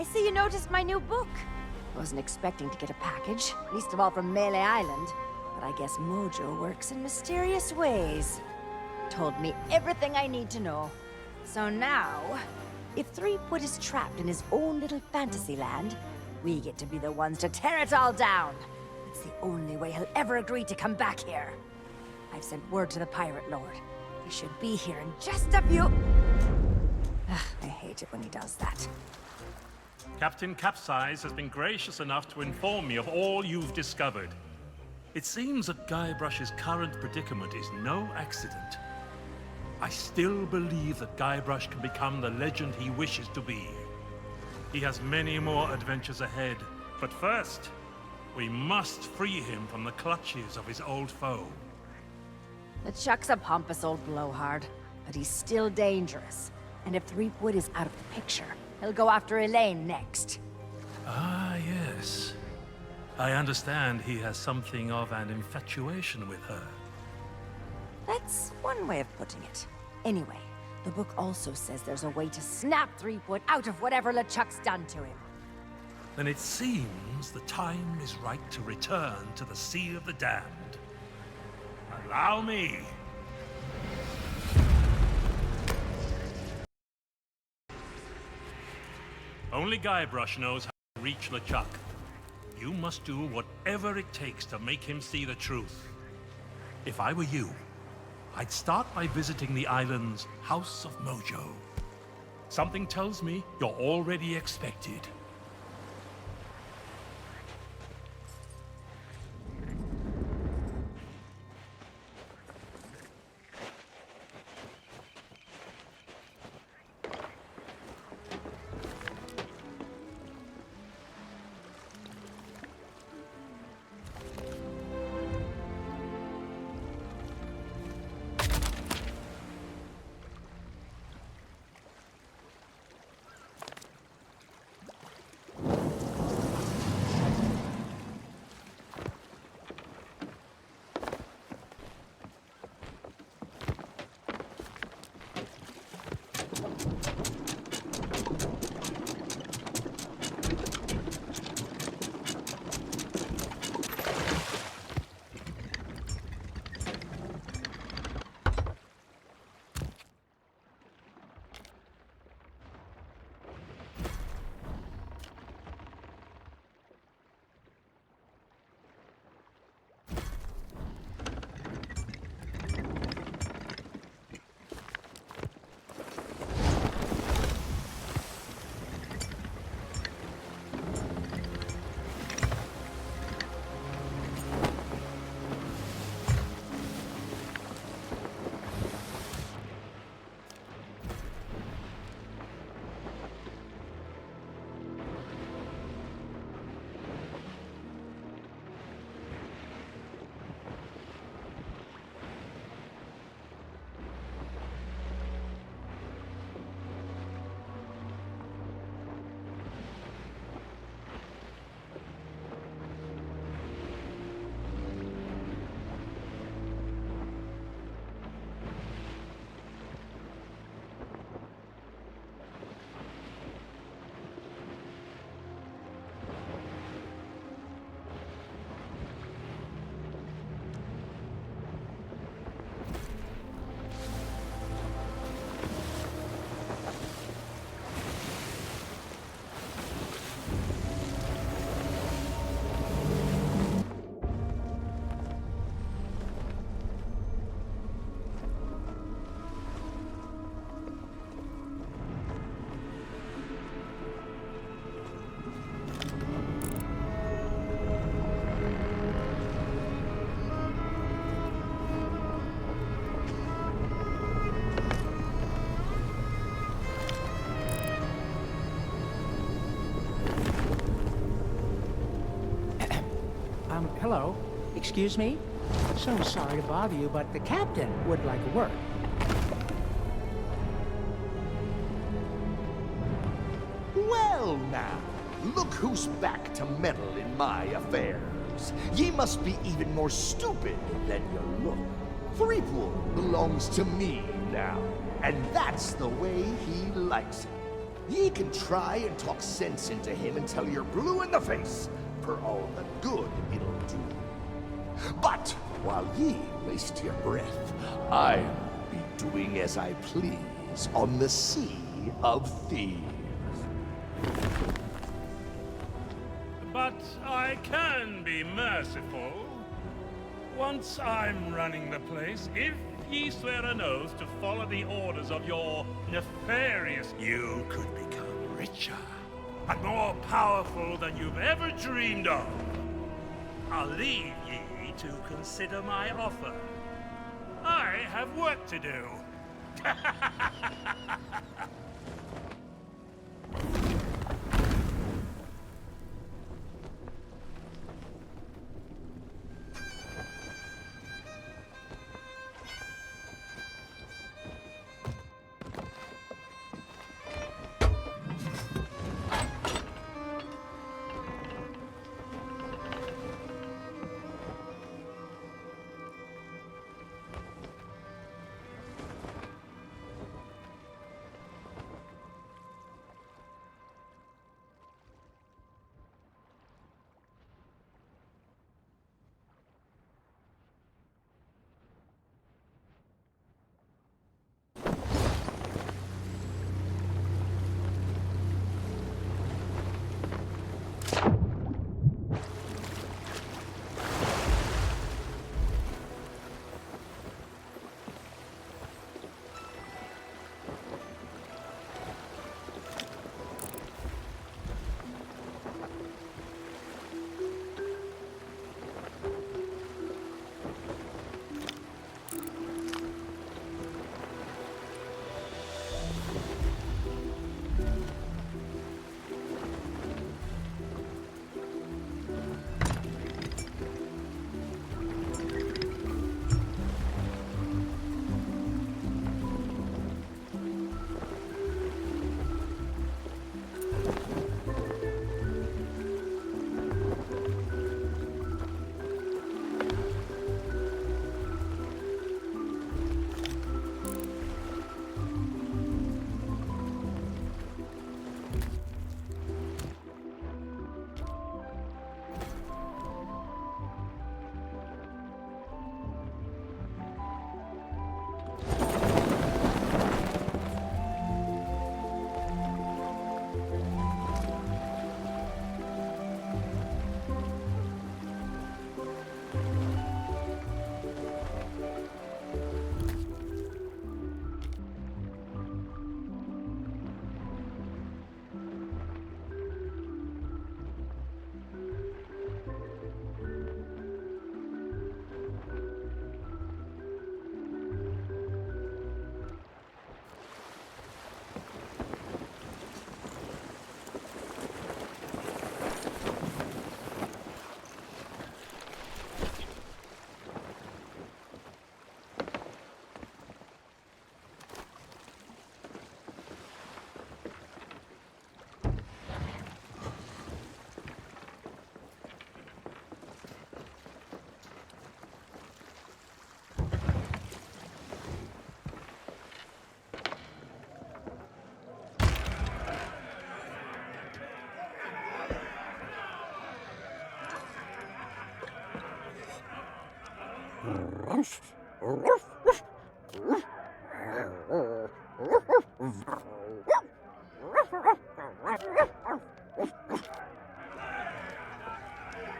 I see you noticed my new book. Wasn't expecting to get a package, least of all from Melee Island. But I guess Mojo works in mysterious ways. Told me everything I need to know. So now, if Threepwood is trapped in his own little fantasy land, we get to be the ones to tear it all down. It's the only way he'll ever agree to come back here. I've sent word to the Pirate Lord. He should be here in just a few... I hate it when he does that. Captain Capsize has been gracious enough to inform me of all you've discovered. It seems that Guybrush's current predicament is no accident. I still believe that Guybrush can become the legend he wishes to be. He has many more adventures ahead, but first, we must free him from the clutches of his old foe. LeChuck's a pompous old blowhard, but he's still dangerous. And if Threepwood is out of the picture, he'll go after Elaine next. Ah, yes. I understand he has something of an infatuation with her. That's one way of putting it. Anyway, the book also says there's a way to snap Threepwood out of whatever LeChuck's done to him. Then it seems the time is right to return to the Sea of the Damned. Allow me. Only Guybrush knows how to reach LeChuck. You must do whatever it takes to make him see the truth. If I were you, I'd start by visiting the island's House of Mojo. Something tells me you're already expected. Hello. Excuse me? So sorry to bother you, but the captain would like a word. Well now, look who's back to meddle in my affairs. Ye must be even more stupid than you look. Threepwood belongs to me now, and that's the way he likes it. Ye can try and talk sense into him until you're blue in the face, for all the good it'll do. But while ye waste your breath, I'll be doing as I please on the Sea of Thieves. But I can be merciful. Once I'm running the place, if ye swear an oath to follow the orders of your nefarious, you could become richer and more powerful than you've ever dreamed of. I'll leave ye to consider my offer. I have work to do.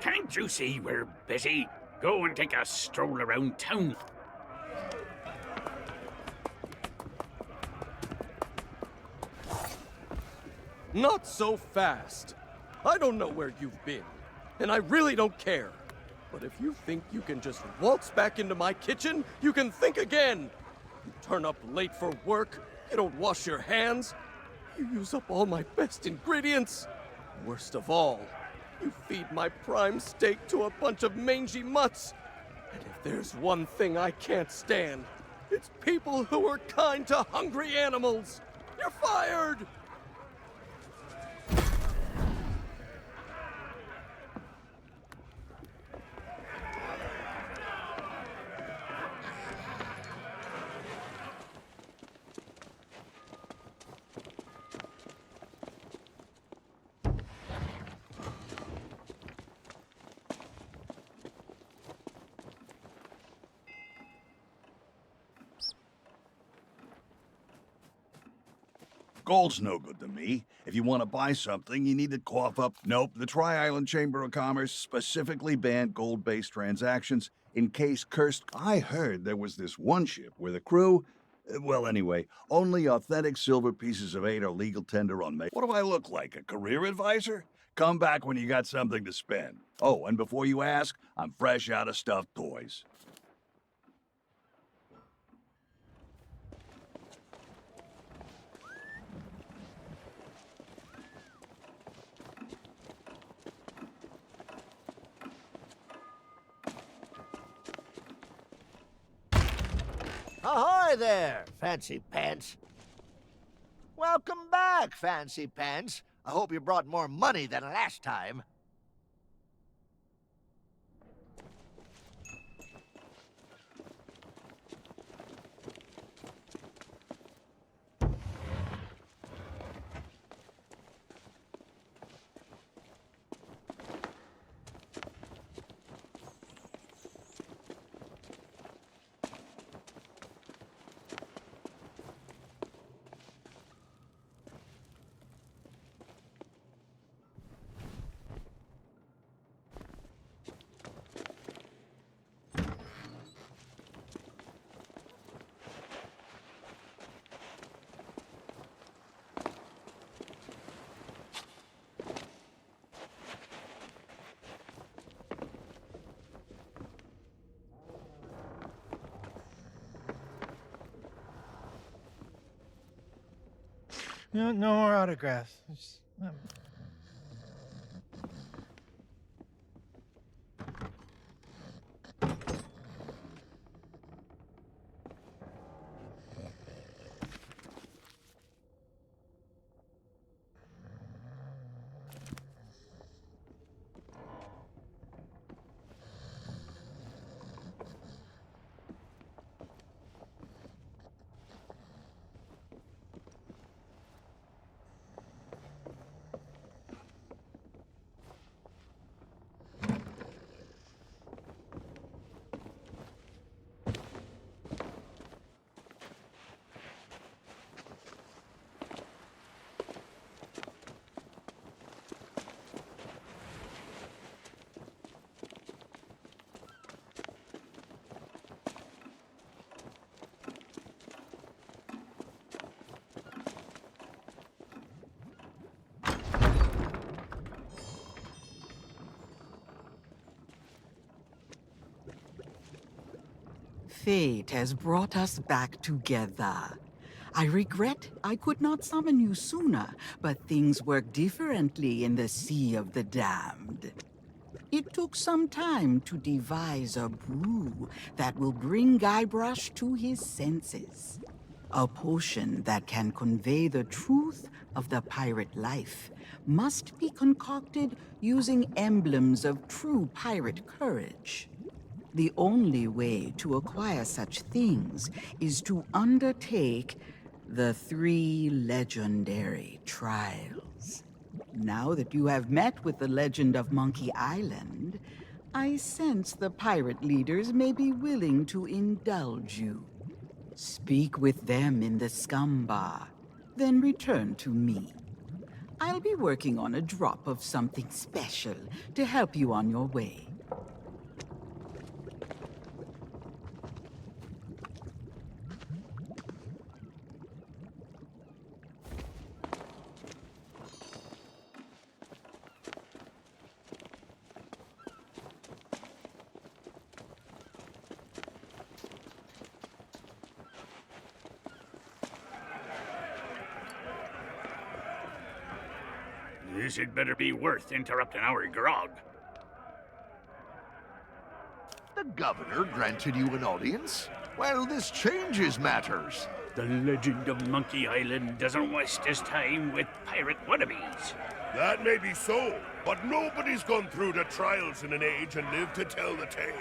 Can't you see we're busy? Go and take a stroll around town. Not so fast. I don't know where you've been, and I really don't care. But if you think you can just waltz back into my kitchen, you can think again. You turn up late for work, you don't wash your hands, you use up all my best ingredients. Worst of all, you feed my prime steak to a bunch of mangy mutts. And if there's one thing I can't stand, it's people who are kind to hungry animals. You're fired! Gold's no good to me. If you want to buy something, you need to cough up. Nope, the Tri-Island Chamber of Commerce specifically banned gold-based transactions in case cursed. I heard there was this one ship where the crew... Well, anyway, only authentic silver pieces of 8 are legal tender on May. What do I look like, a career advisor? Come back when you got something to spend. Oh, and before you ask, I'm fresh out of stuffed toys. Ahoy there, Fancy Pants. Welcome back, Fancy Pants. I hope you brought more money than last time. No, no more autographs. Fate has brought us back together. I regret I could not summon you sooner, but things work differently in the Sea of the Damned. It took some time to devise a brew that will bring Guybrush to his senses. A potion that can convey the truth of the pirate life must be concocted using emblems of true pirate courage. The only way to acquire such things is to undertake the 3 legendary trials. Now that you have met with the legend of Monkey Island, I sense the pirate leaders may be willing to indulge you. Speak with them in the scum bar, then return to me. I'll be working on a drop of something special to help you on your way. This had better be worth interrupting our grog. The governor granted you an audience? Well, this changes matters. The legend of Monkey Island doesn't waste his time with pirate wannabes. That may be so, but nobody's gone through the trials in an age and lived to tell the tale.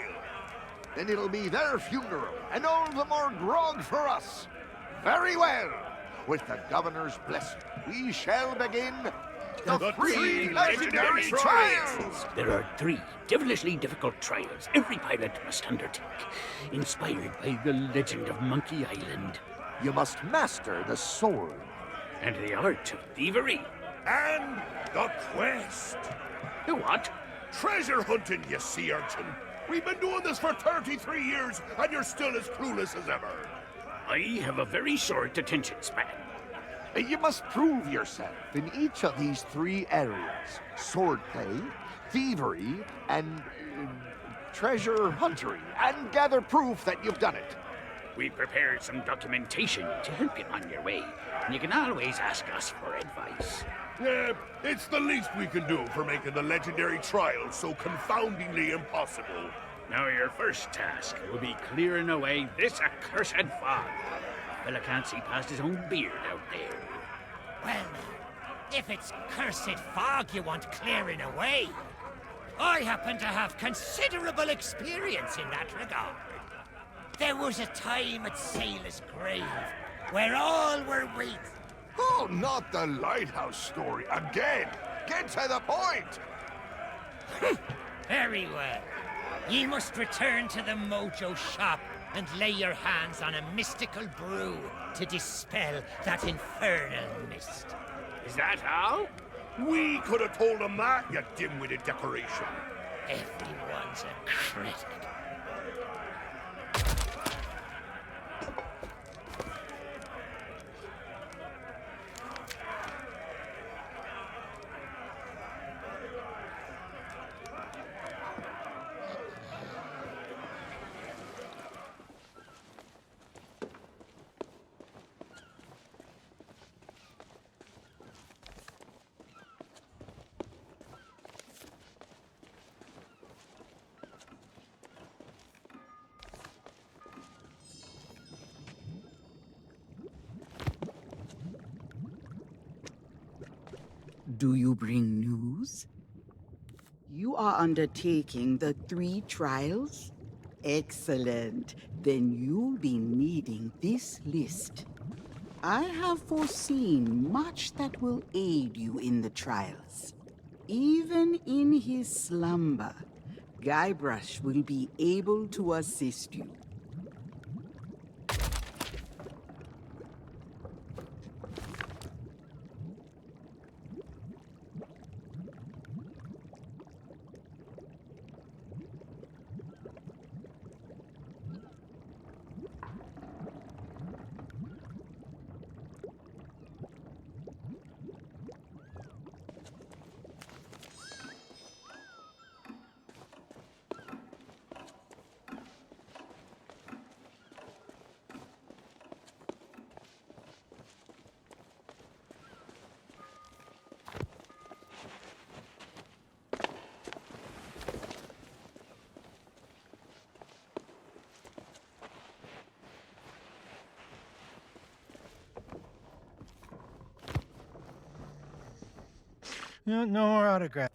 Then it'll be their funeral, and all the more grog for us. Very well. With the governor's blessing, we shall begin the 3 legendary trials! There are 3 devilishly difficult trials every pirate must undertake, inspired by the legend of Monkey Island. You must master the sword, And the art of thievery. And the quest. The what? Treasure hunting, you sea urchin. We've been doing this for 33 years, and you're still as clueless as ever. I have a very short attention span. You must prove yourself in each of these 3 areas. Swordplay, thievery, and treasure huntery. And gather proof that you've done it. We prepared some documentation to help you on your way. And you can always ask us for advice. Yeah, it's the least we can do for making the legendary trial so confoundingly impossible. Now your first task will be clearing away this accursed fog. Fella can't see past his own beard out there. Well, if it's cursed fog you want clearing away, I happen to have considerable experience in that regard. There was a time at Sailor's Grave where all were waiting. Oh, not the lighthouse story again! Get to the point! Very well. Ye must return to the Mojo shop and lay your hands on a mystical brew to dispel that infernal mist. Is that all? We could have told him that, you dim-witted decoration. Everyone's a critic. Do you bring news? You are undertaking the 3 trials? Excellent. Then you'll be needing this list. I have foreseen much that will aid you in the trials. Even in his slumber, Guybrush will be able to assist you. No more autographs.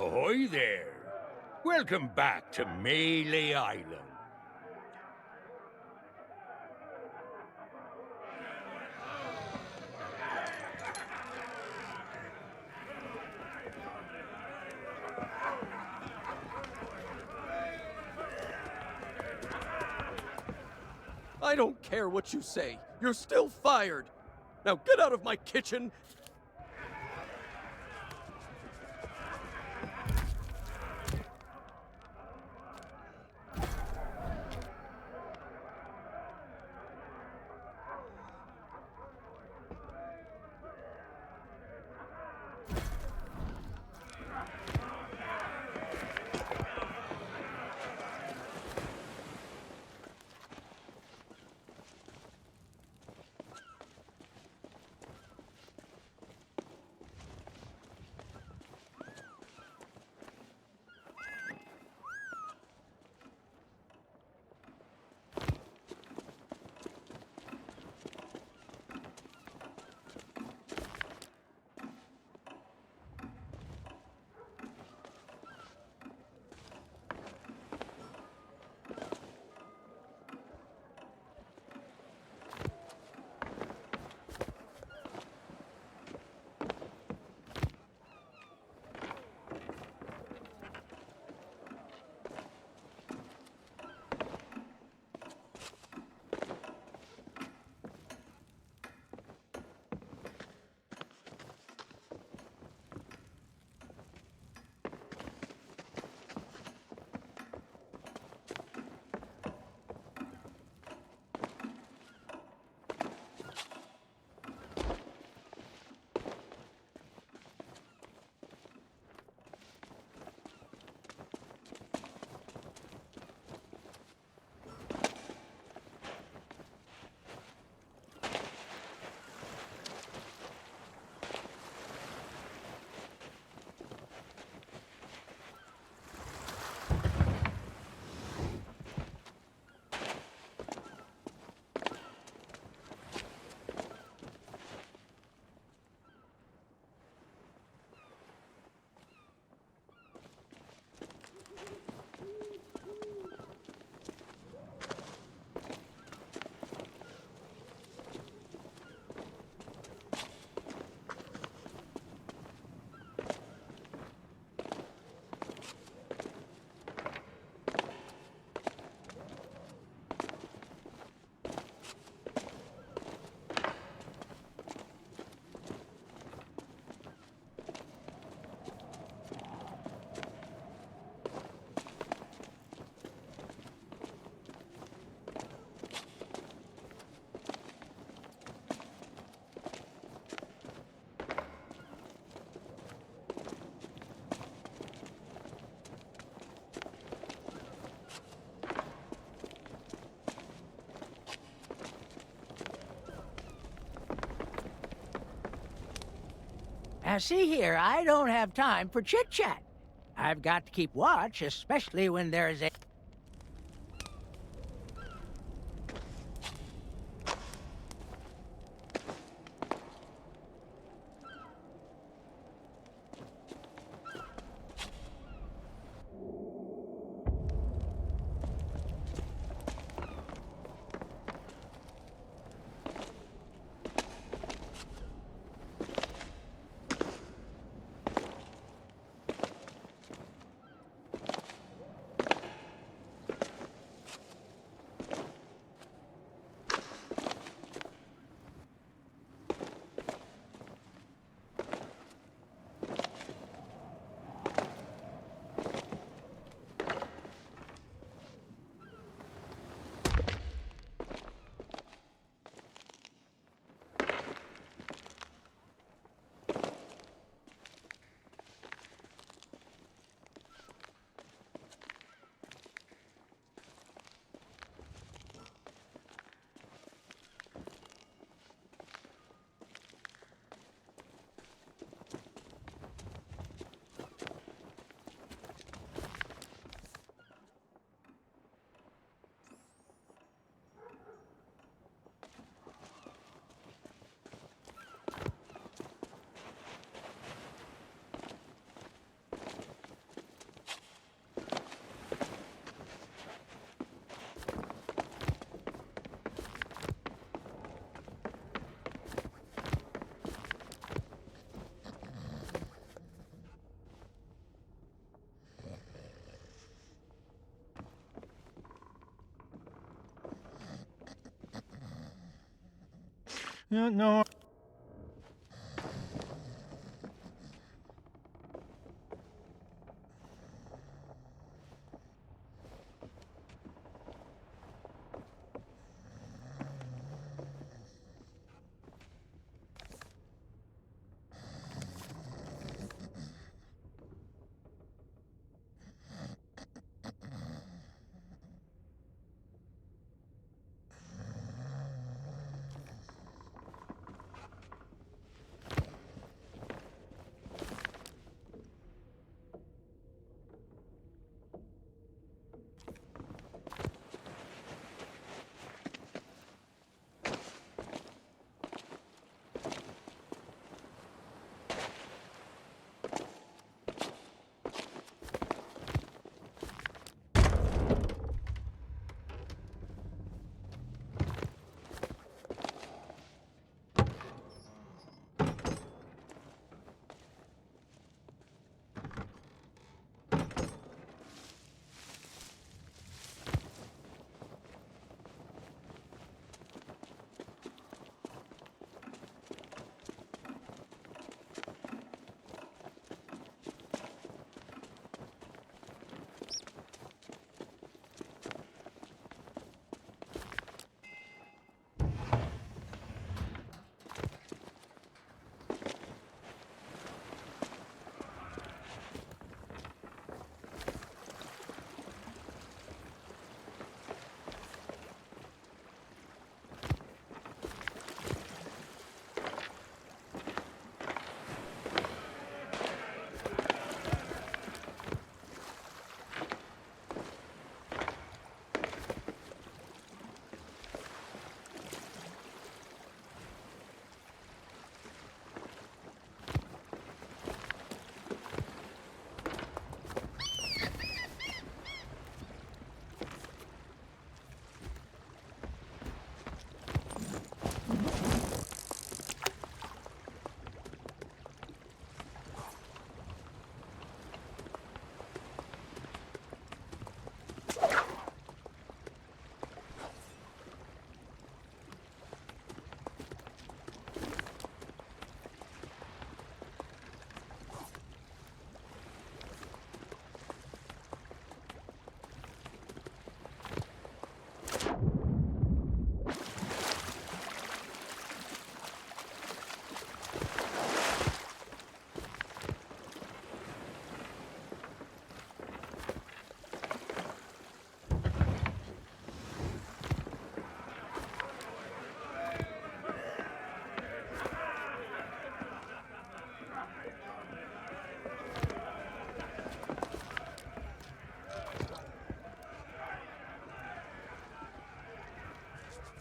Ahoy there! Welcome back to Melee Island. I don't care what you say. You're still fired. Now get out of my kitchen. Now, see here, I don't have time for chit-chat. I've got to keep watch, especially when there's a... No.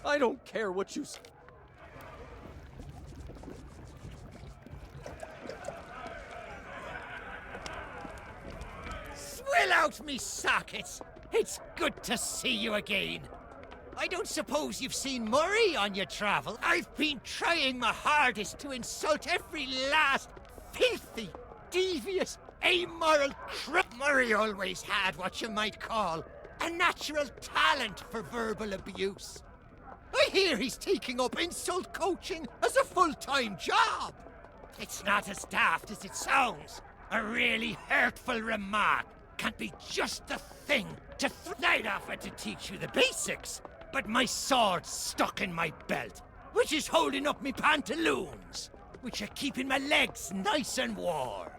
I don't care what you say. Swill out me sockets! It's good to see you again. I don't suppose you've seen Murray on your travel. I've been trying my hardest to insult every last filthy, devious, amoral Murray always had what you might call a natural talent for verbal abuse. I hear he's taking up insult coaching as a full-time job. It's not as daft as it sounds. A really hurtful remark can be just the thing to throw off it to teach you the basics. But my sword's stuck in my belt, which is holding up me pantaloons, which are keeping my legs nice and warm.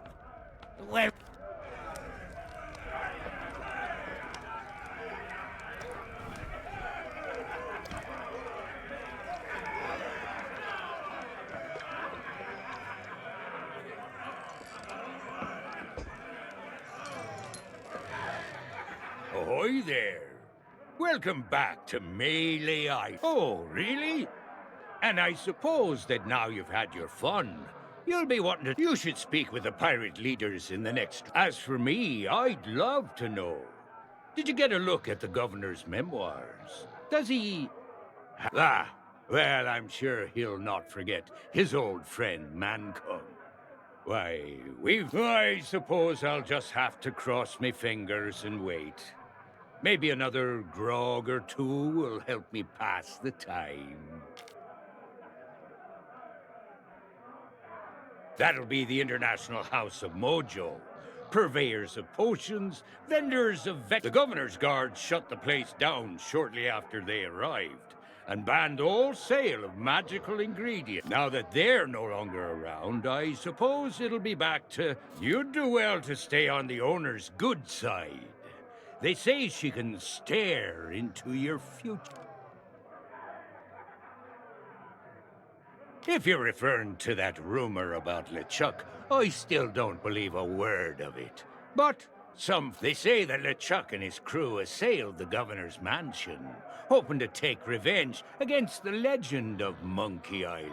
Where... Ahoy there. Welcome back to Melee Island. Oh, really? And I suppose that now you've had your fun, you'll be wanting to... You should speak with the pirate leaders in the next... As for me, I'd love to know. Did you get a look at the governor's memoirs? Does he... Ah, well, I'm sure he'll not forget his old friend, Mancom. Why, I suppose I'll just have to cross my fingers and wait. Maybe another grog or two will help me pass the time. That'll be the International House of Mojo. Purveyors of potions, vendors of The governor's guards shut the place down shortly after they arrived and banned all sale of magical ingredients. Now that they're no longer around, I suppose it'll be back to you'd do well to stay on the owner's good side. They say she can stare into your future. If you're referring to that rumor about LeChuck, I still don't believe a word of it. But they say that LeChuck and his crew assailed the governor's mansion, hoping to take revenge against the legend of Monkey Island.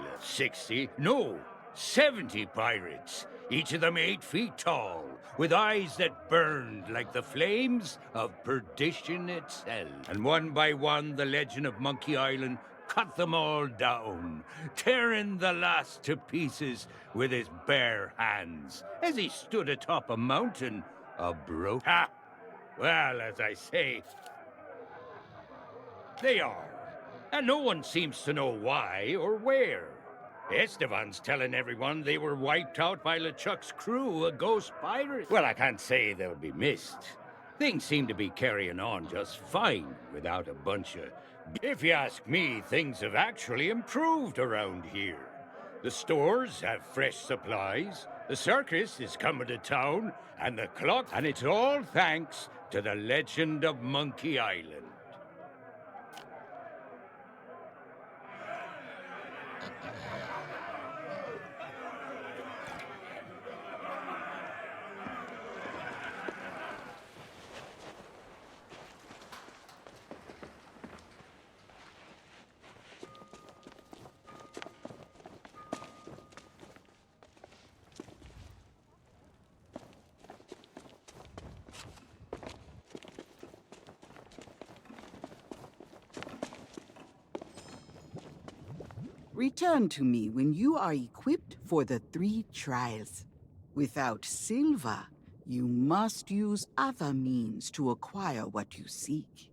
70 pirates, each of them 8 feet tall, with eyes that burned like the flames of perdition itself. And one by one, the legend of Monkey Island cut them all down, tearing the last to pieces with his bare hands as he stood atop a mountain of Ha! Well, as I say, they are. And no one seems to know why or where. Esteban's telling everyone they were wiped out by LeChuck's crew of ghost pirates. Well, I can't say they'll be missed. Things seem to be carrying on just fine without a bunch of... If you ask me, things have actually improved around here. The stores have fresh supplies, the circus is coming to town, and the clock... And it's all thanks to the legend of Monkey Island. Return to me when you are equipped for the 3 trials. Without silver, you must use other means to acquire what you seek.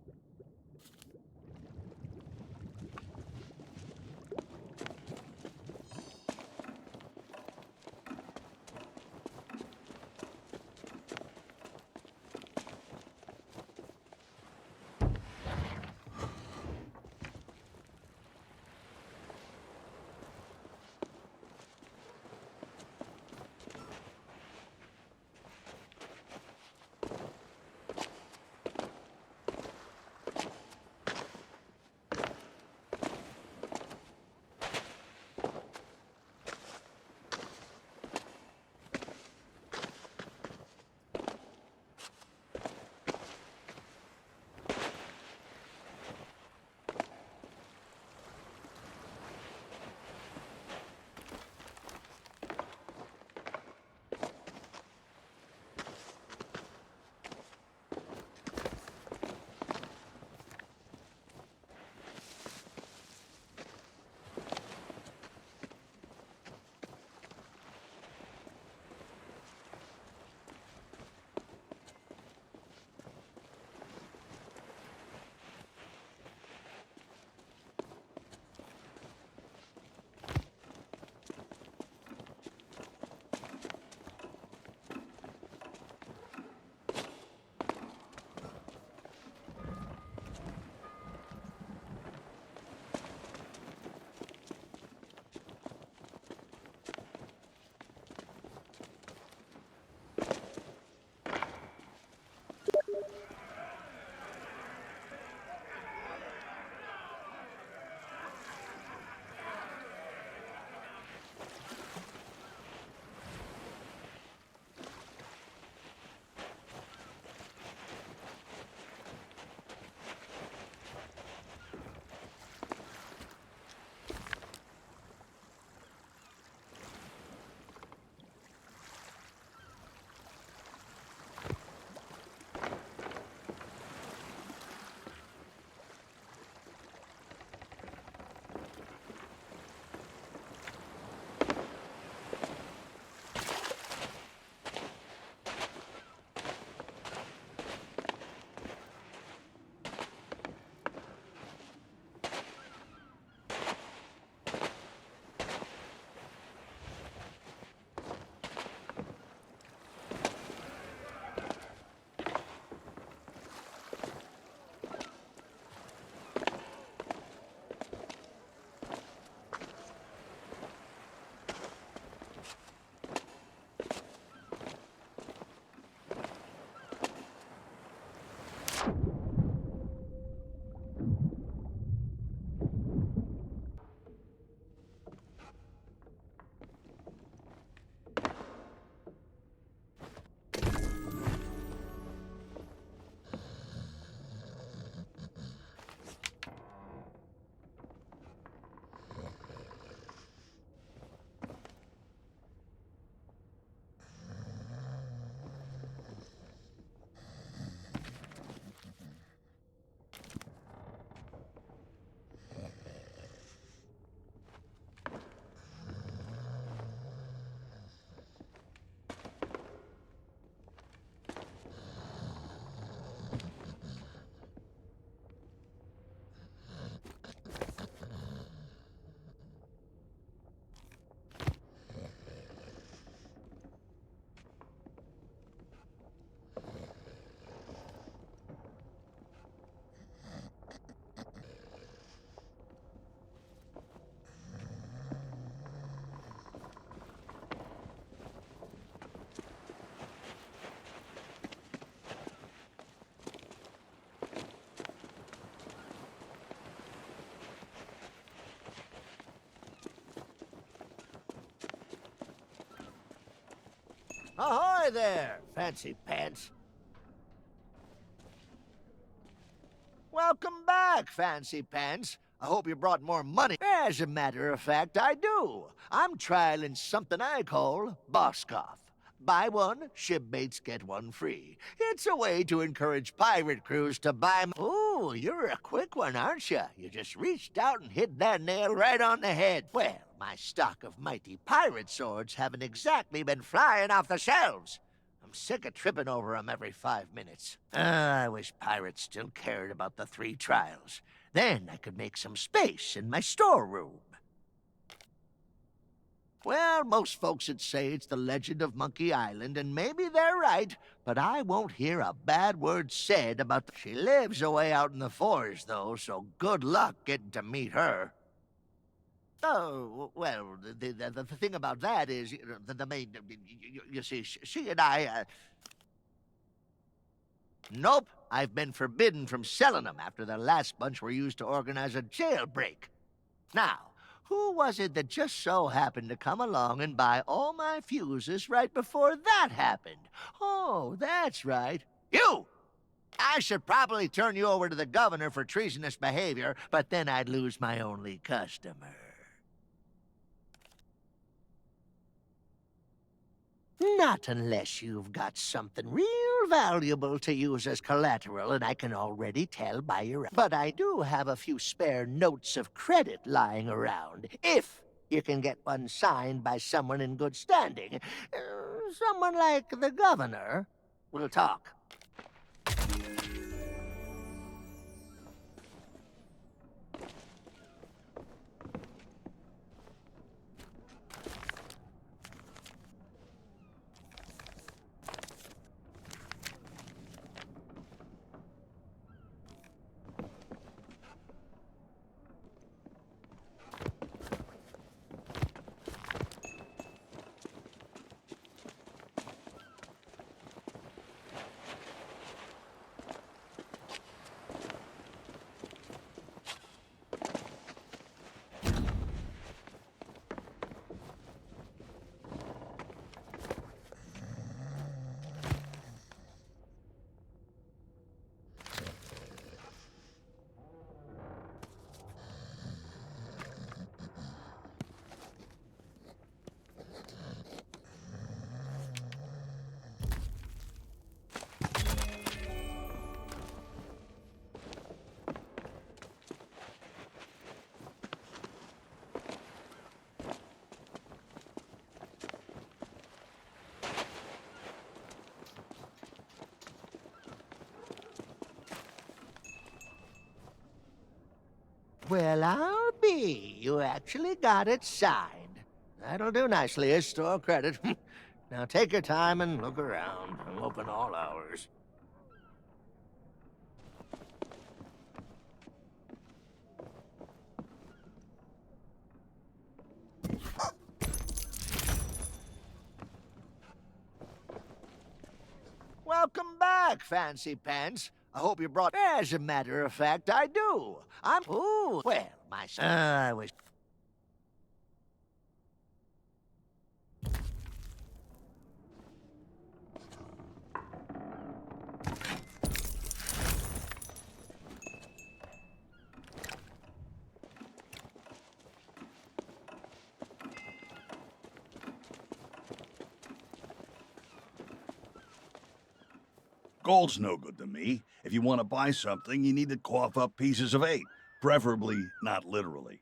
Ahoy there, fancy pants. Welcome back, fancy pants. I hope you brought more money. As a matter of fact, I do. I'm trialing something I call Boskoff. Buy one, shipmates get one free. It's a way to encourage pirate crews to buy... Ooh, you're a quick one, aren't you? You just reached out and hit that nail right on the head. Well, my stock of mighty pirate swords haven't exactly been flying off the shelves. I'm sick of tripping over them every 5 minutes. I wish pirates still cared about the 3 trials. Then I could make some space in my storeroom. Well, most folks would say it's the legend of Monkey Island, and maybe they're right, but I won't hear a bad word said about the... She lives away out in the forest, though, so good luck getting to meet her. Oh, well, the thing about that is, the main... You see, she and I, Nope, I've been forbidden from selling them after the last bunch were used to organize a jailbreak. Now, who was it that just so happened to come along and buy all my fuses right before that happened? Oh, that's right. You! I should probably turn you over to the governor for treasonous behavior, but then I'd lose my only customer. Not unless you've got something real valuable to use as collateral, and I can already tell by your... But I do have a few spare notes of credit lying around, if you can get one signed by someone in good standing. Someone like the governor. We'll talk. Well, I'll be. You actually got it signed. That'll do nicely as store credit. Now take your time and look around. I'm open all hours. Welcome back, fancy pants. I hope you brought... As a matter of fact, I do. Ooh, well, my... I wish... Gold's no good to me. If you want to buy something, you need to cough up pieces of 8. Preferably not literally.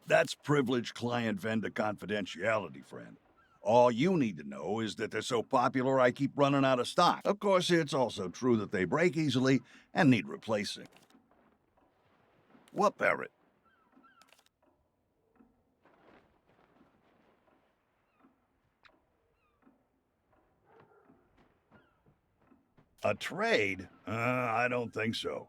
That's privileged client-vendor confidentiality, friend. All you need to know is that they're so popular I keep running out of stock. Of course, it's also true that they break easily and need replacing. What parrot? A trade? I don't think so.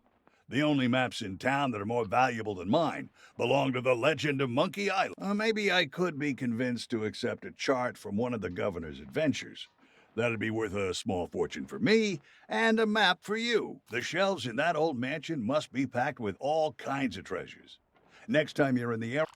The only maps in town that are more valuable than mine belong to the legend of Monkey Island. Maybe I could be convinced to accept a chart from one of the governor's adventures. That'd be worth a small fortune for me, and a map for you. The shelves in that old mansion must be packed with all kinds of treasures. Next time you're in the area...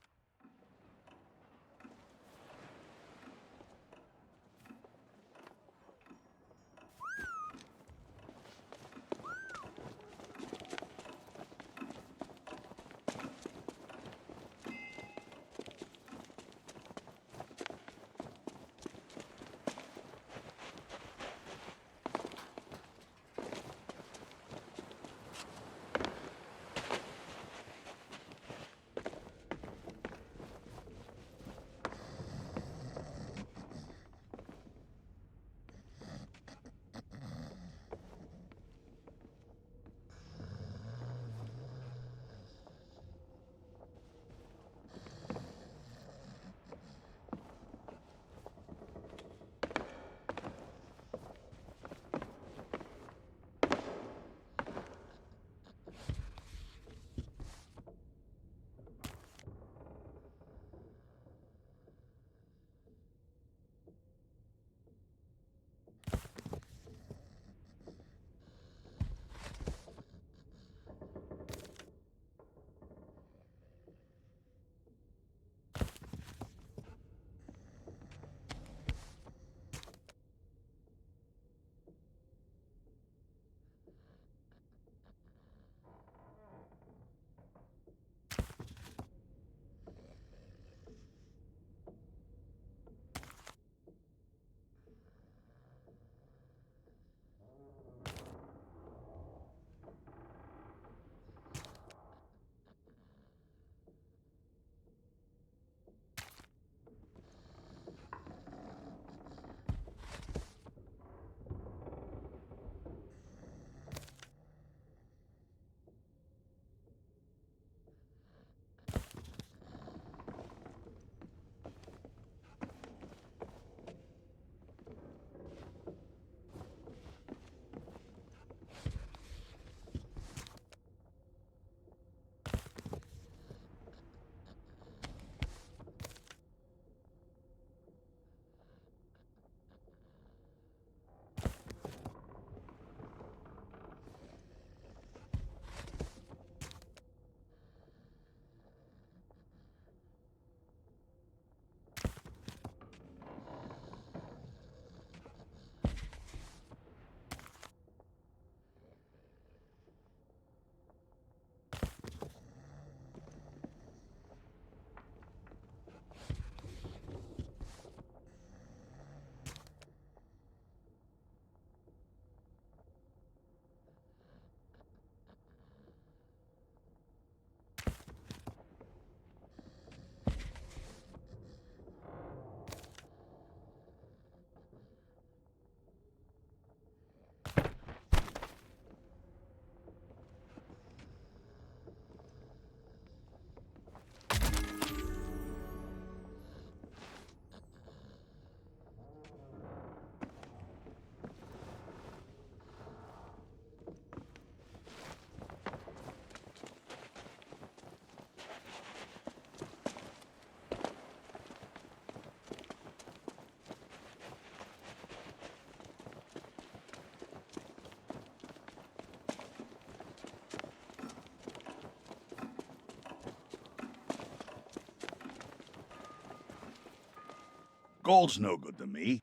Gold's no good to me.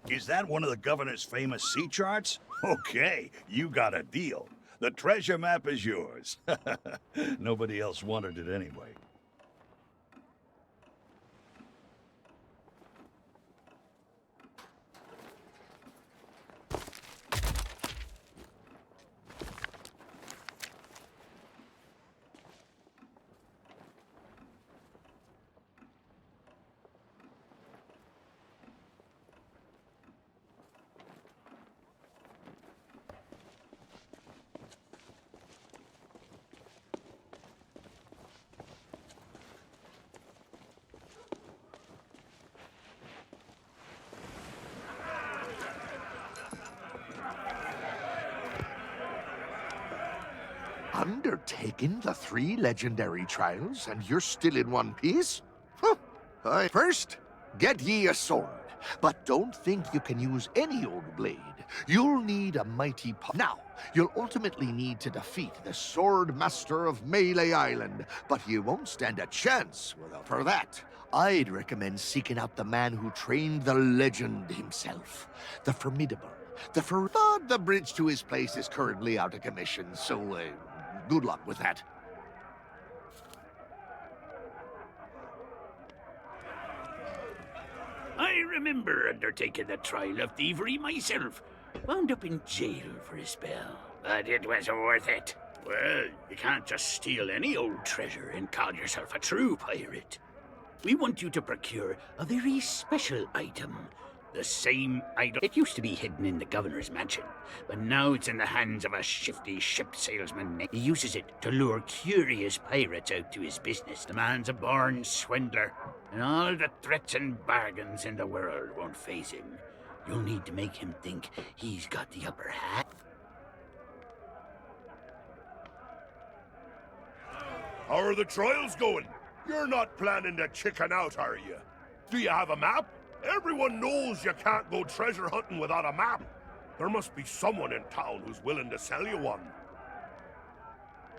Is that one of the governor's famous sea charts? Okay, you got a deal. The treasure map is yours. Nobody else wanted it anyway. Undertaking the 3 legendary trials, and you're still in one piece? Huh. First, get ye a sword. But don't think you can use any old blade. You'll need a mighty Now, you'll ultimately need to defeat the Sword Master of Melee Island, but you won't stand a chance without. For that, I'd recommend seeking out the man who trained the legend himself. The formidable. But the bridge to his place is currently out of commission, so good luck with that. I remember undertaking the trial of thievery myself. Wound up in jail for a spell, but it was worth it. Well, you can't just steal any old treasure and call yourself a true pirate. We want you to procure a very special item. The same idol. It used to be hidden in the governor's mansion, but now it's in the hands of a shifty ship salesman. He uses it to lure curious pirates out to his business. The man's a born swindler, and all the threats and bargains in the world won't faze him. You'll need to make him think he's got the upper hand. How are the trials going? You're not planning to chicken out, are you? Do you have a map? Everyone knows you can't go treasure hunting without a map. There must be someone in town who's willing to sell you one.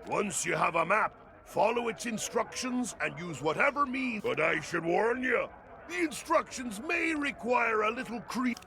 Once you have a map, follow its instructions and use whatever means. But I should warn you, the instructions may require a little creep.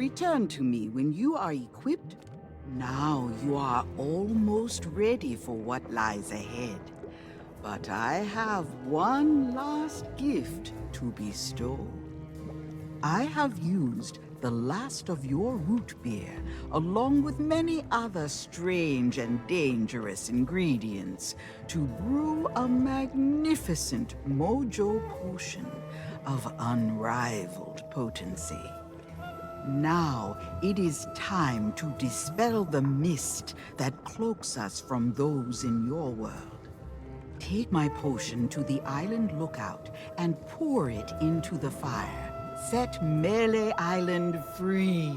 Return to me when you are equipped. Now you are almost ready for what lies ahead. But I have one last gift to bestow. I have used the last of your root beer, along with many other strange and dangerous ingredients, to brew a magnificent Mojo potion of unrivaled potency. Now it is time to dispel the mist that cloaks us from those in your world. Take my potion to the island lookout and pour it into the fire. Set Melee Island free.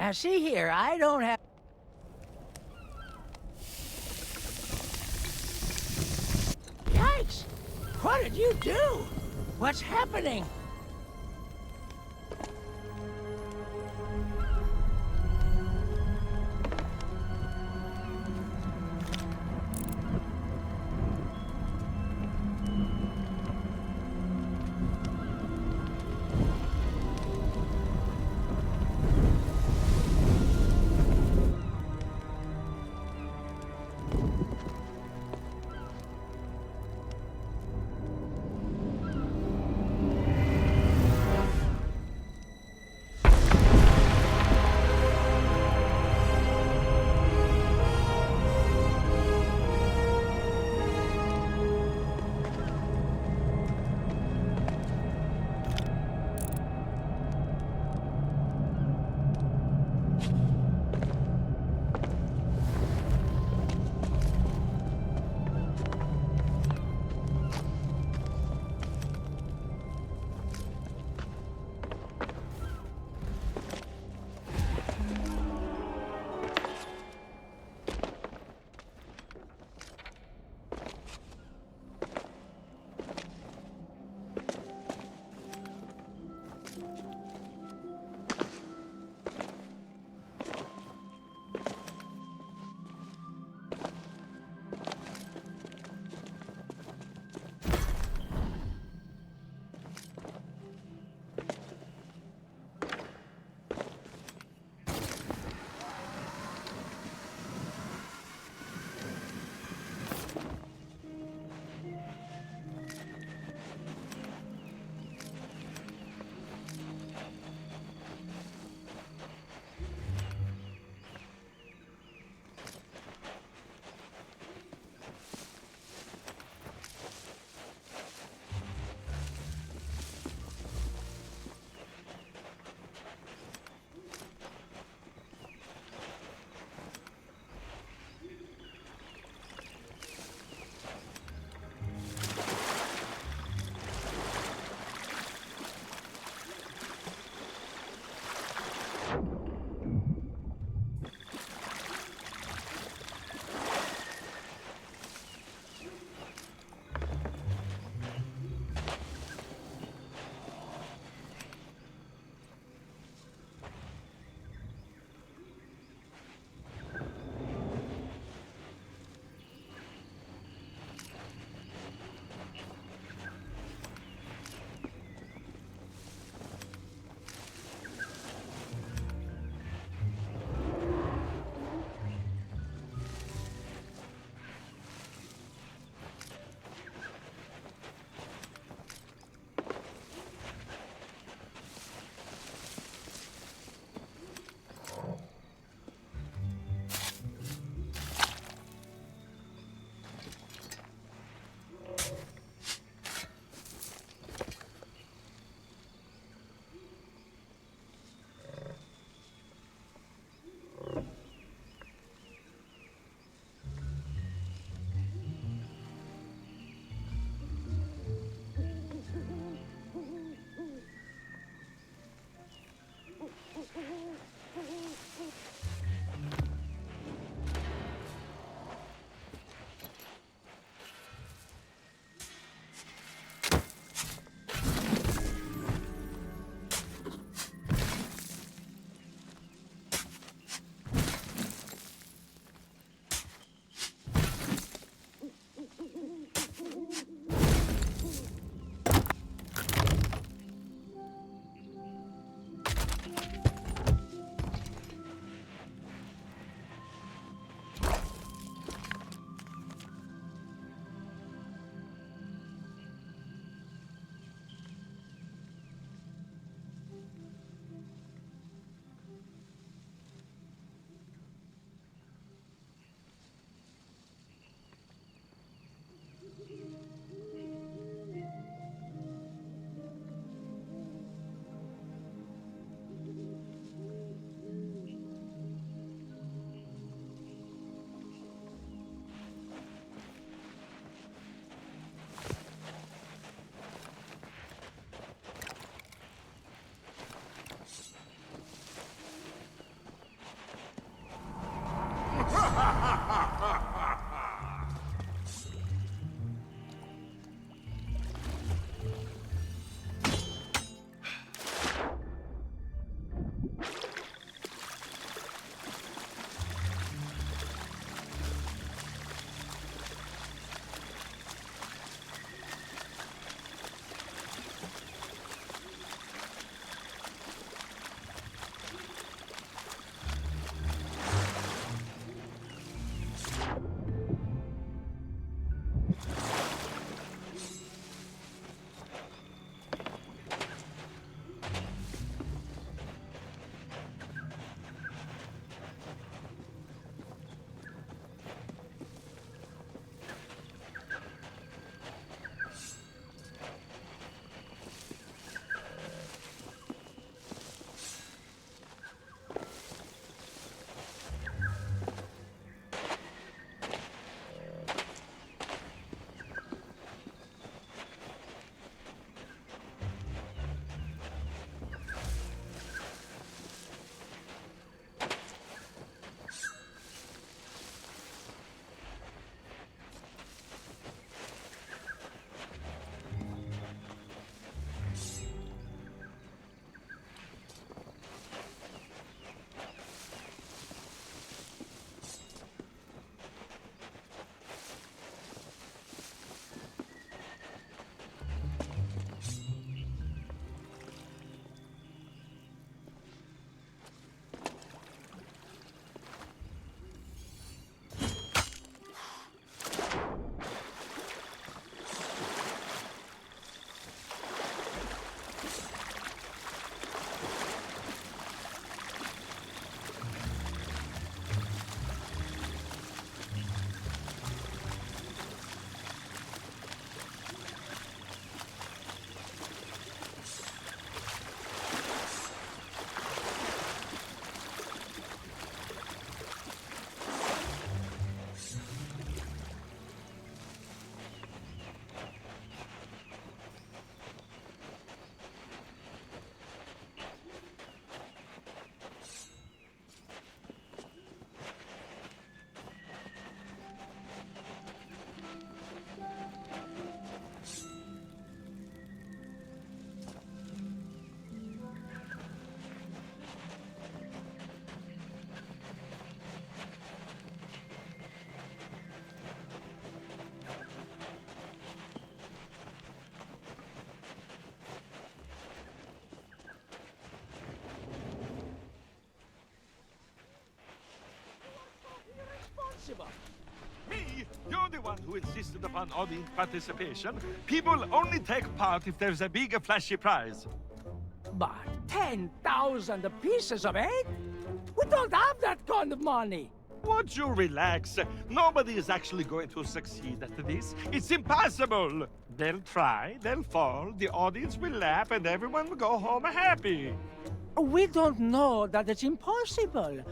Now see here, I don't have... Yikes! What did you do? What's happening? Me? You're the one who insisted upon audience participation. People only take part if there's a big flashy prize. But 10,000 pieces of egg? We don't have that kind of money. Would you relax? Nobody is actually going to succeed at this. It's impossible. They'll try, they'll fall, the audience will laugh, and everyone will go home happy. We don't know that it's impossible.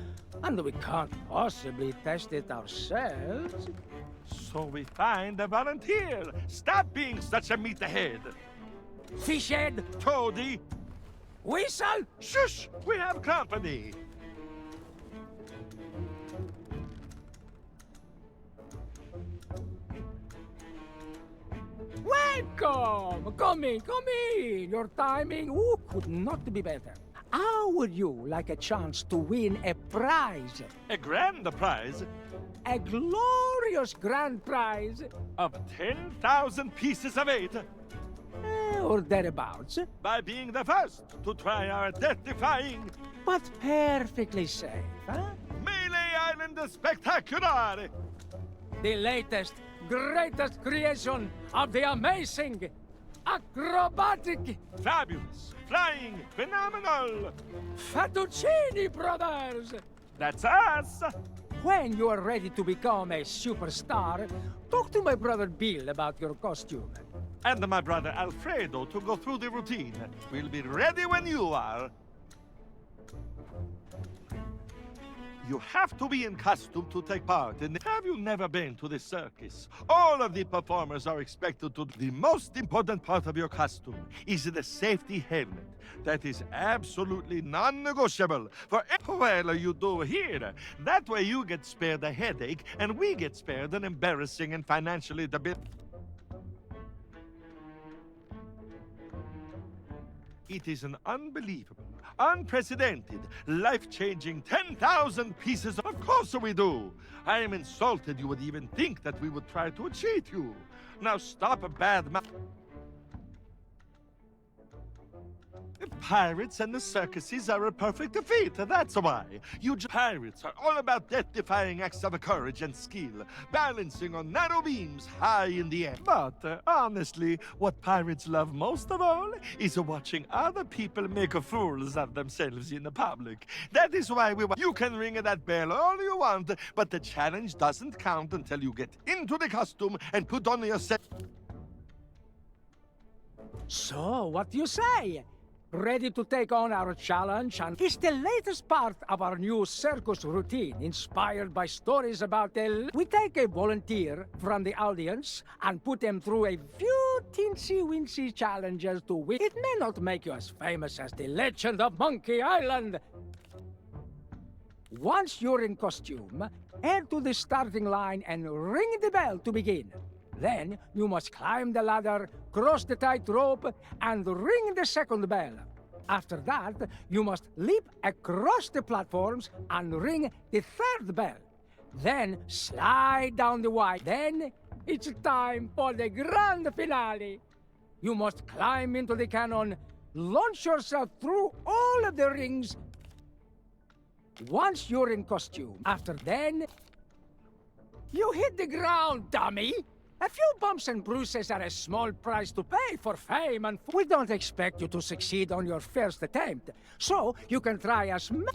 And we can't possibly test it ourselves. So we find a volunteer. Stop being such a meathead. Fishhead! Toady! Whistle! Shush! We have company! Welcome! Come in, come in! Your timing, could not be better. How would you like a chance to win a prize? A grand prize A glorious grand prize? of 10,000 pieces of eight Or thereabouts. by being the first to try our death-defying But perfectly safe, huh? Melee Island Spectacular! The latest, greatest creation of the amazing, acrobatic Fabulous, flying, phenomenal! Fettuccini Brothers! That's us! When you are ready to become a superstar, talk to my brother Bill about your costume. And my brother Alfredo to go through the routine. We'll be ready when you are. You have to be in costume to take part in the... Have you never been to the circus? All of the performers are expected to... The most important part of your costume is the safety helmet. That is absolutely non-negotiable for whatever you do here. That way you get spared a headache, and we get spared an embarrassing and financially debilitating... It is an unbelievable, unprecedented, life-changing 10,000 pieces of course we do! I am insulted you would even think that we would try to cheat you. Now stop a bad mouth. The pirates and the circuses are a perfect fit, that's why. Pirates are all about death-defying acts of courage and skill, balancing on narrow beams high in the air. But, honestly, what pirates love most of all is watching other people make fools of themselves in the public. That is why you can ring that bell all you want, but the challenge doesn't count until you get into the costume and put on your set. So, what do you say? Ready to take on our challenge? And it's the latest part of our new circus routine, inspired by stories about We take a volunteer from the audience and put them through a few teensy-weensy challenges to win. It may not make you as famous as the legend of Monkey Island. Once you're in costume, head to the starting line and ring the bell to begin. Then you must climb the ladder, cross the tightrope, and ring the second bell. After that, you must leap across the platforms and ring the third bell. Then slide down the wide. Then it's time for the grand finale. You must climb into the cannon, launch yourself through all of the rings. Once you're in costume, after then, you hit the ground, dummy! A few bumps and bruises are a small price to pay for fame, and we don't expect you to succeed on your first attempt. So, you can try as much.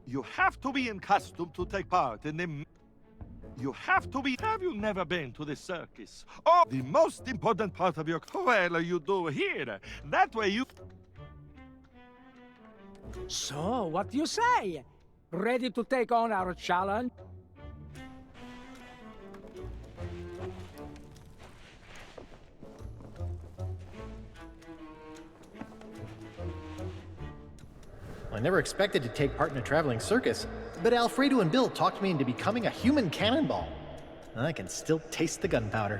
You have to be in costume to take part in the... You have to be... Have you never been to the circus? Oh, the most important part of your... Well, you do here. That way you... So, what do you say? Ready to take on our challenge? I never expected to take part in a traveling circus, but Alfredo and Bill talked me into becoming a human cannonball. I can still taste the gunpowder.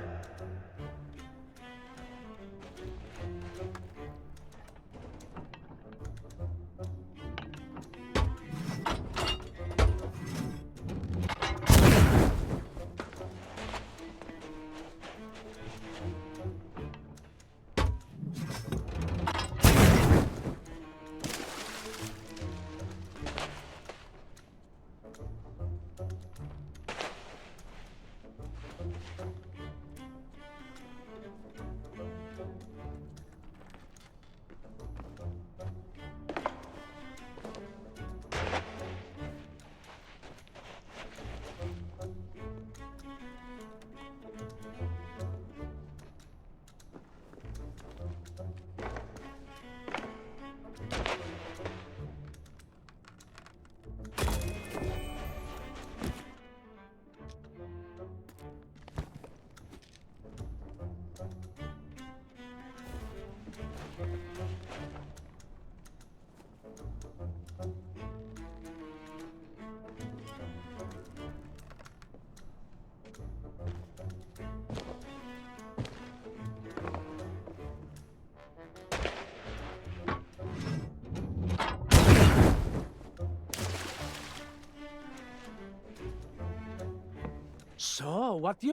So, what you...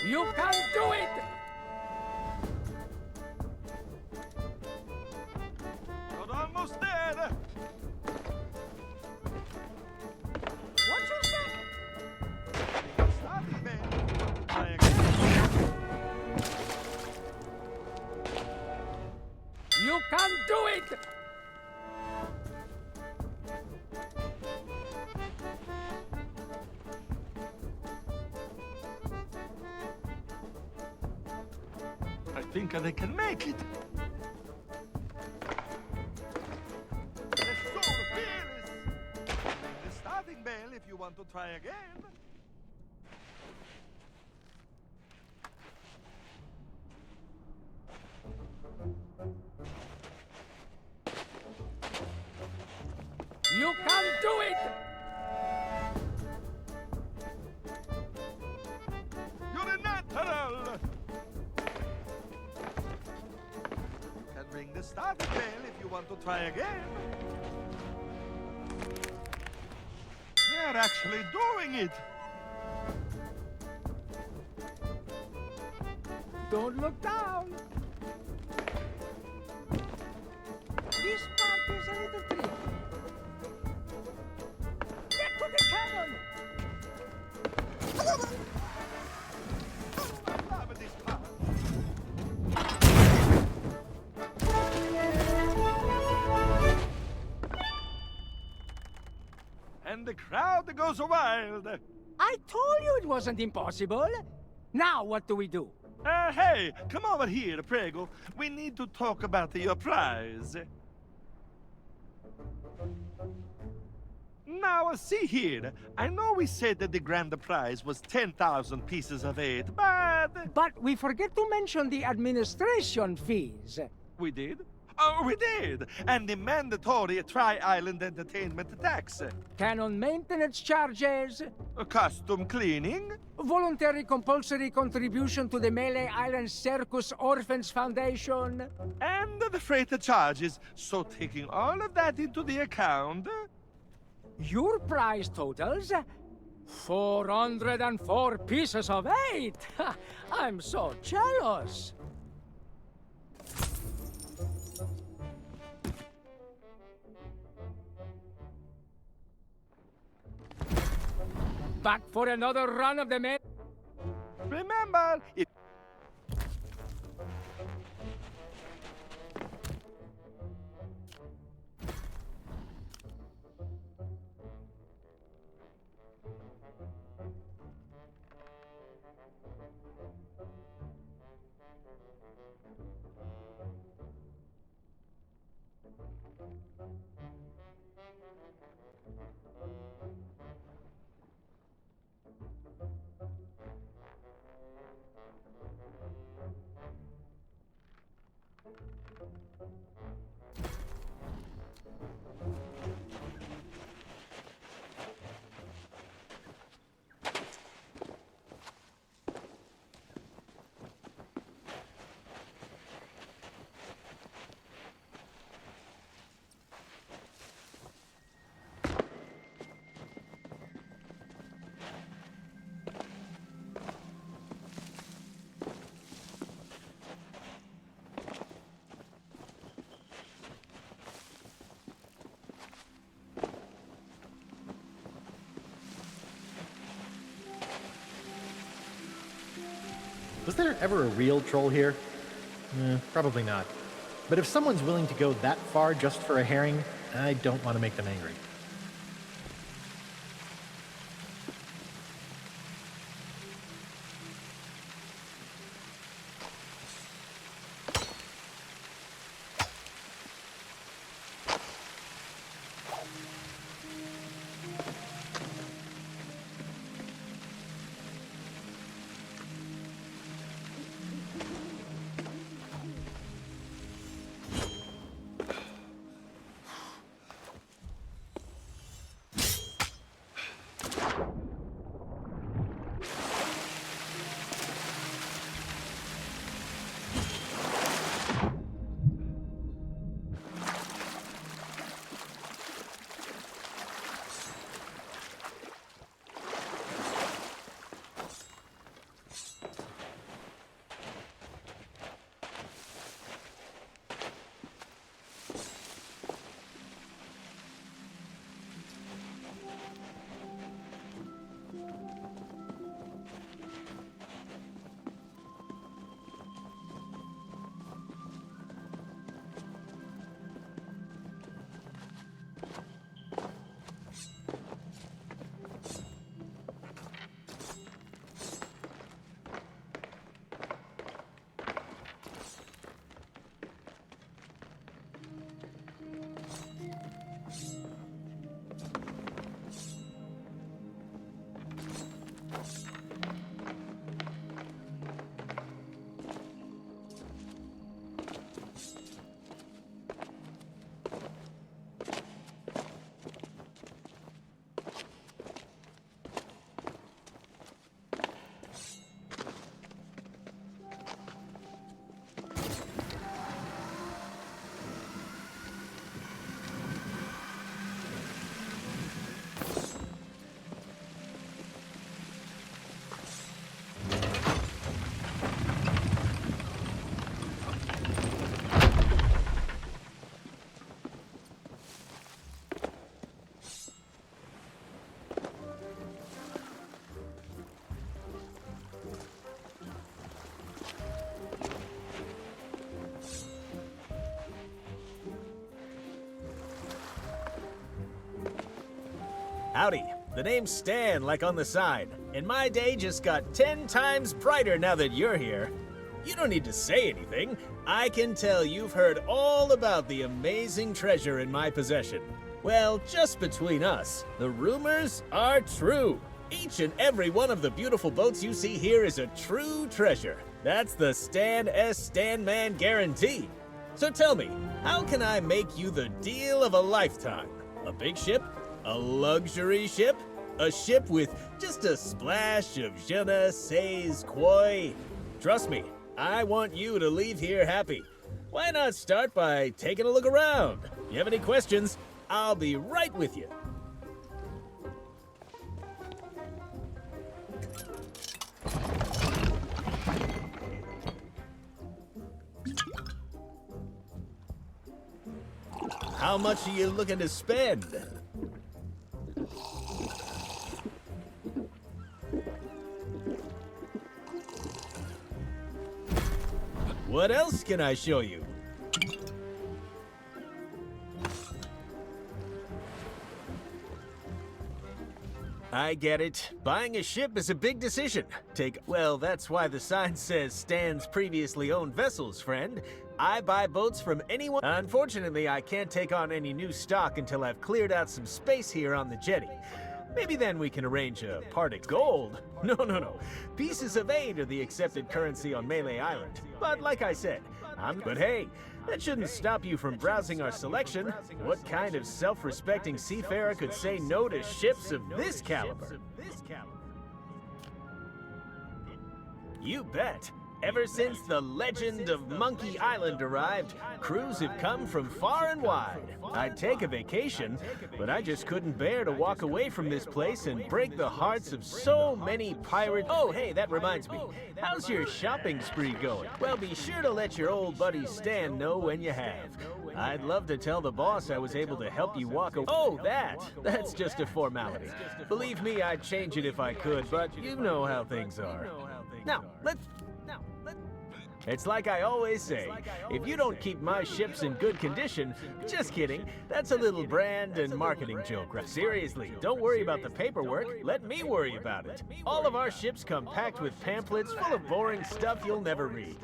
You can do it! You're almost there! What you say? Starting, man. Try again. You can do it! I think they can make it. Let's go, fearless! The starting bell if you want to try again. You can do it! You're a natural! You can ring the starting bell if you want to try again. They're actually doing it! Don't look down! This part is a little tricky. Get to the cannon! I love this part. And the crowd goes wild. I told you it wasn't impossible. Now what do we do? Hey, come over here, Prego. We need to talk about your prize. Now, see here. I know we said that the grand prize was 10,000 pieces of eight, but... But we forget to mention the administration fees. We did? Oh, we did! And the mandatory Tri-Island entertainment tax. Cannon maintenance charges. Costume cleaning. Voluntary compulsory contribution to the Melee Island Circus Orphans Foundation. And the freight charges. So taking all of that into the account... Your prize totals 404 pieces of eight. I'm so jealous. Back for another run of the Remember, if... Was there ever a real troll here? Probably not. But if someone's willing to go that far just for a herring, I don't want to make them angry. Howdy. The name's Stan, like on the side. And my day just got 10 times brighter now that you're here. You don't need to say anything. I can tell you've heard all about the amazing treasure in my possession. Well, just between us, the rumors are true. Each and every one of the beautiful boats you see here is a true treasure. That's the Stan S. Stanman guarantee. So tell me, how can I make you the deal of a lifetime? A big ship? A luxury ship? A ship with just a splash of je ne sais quoi? Trust me, I want you to leave here happy. Why not start by taking a look around? If you have any questions, I'll be right with you. How much are you looking to spend? What else can I show you? I get it. Buying a ship is a big decision. Well, that's why the sign says Stan's previously owned vessels, friend. I buy boats from anyone. Unfortunately, I can't take on any new stock until I've cleared out some space here on the jetty. Maybe then we can arrange a part of gold. No. Pieces of 8 are the accepted currency on Melee Island. But like I said, But hey, that shouldn't stop you from browsing our selection. What kind of self-respecting seafarer could say no to ships of this caliber? You bet. Ever since the legend of Monkey Island arrived, crews have come from far and wide. I'd take a vacation, but I just couldn't bear to walk away from this place and break the hearts of so many pirates. Oh, hey, that reminds me. How's your shopping spree going? Well, be sure to let your old buddy Stan know when you have. I'd love to tell the boss I was able to help you walk away. Oh, that's just a formality. Believe me, I'd change it if I could, but you know how things are. Now, It's like I always say, if you don't keep my ships in good condition, just kidding, that's a little brand and marketing joke. Seriously, don't worry about the paperwork, let me worry about it. All of our ships come packed with pamphlets full of boring stuff you'll never read.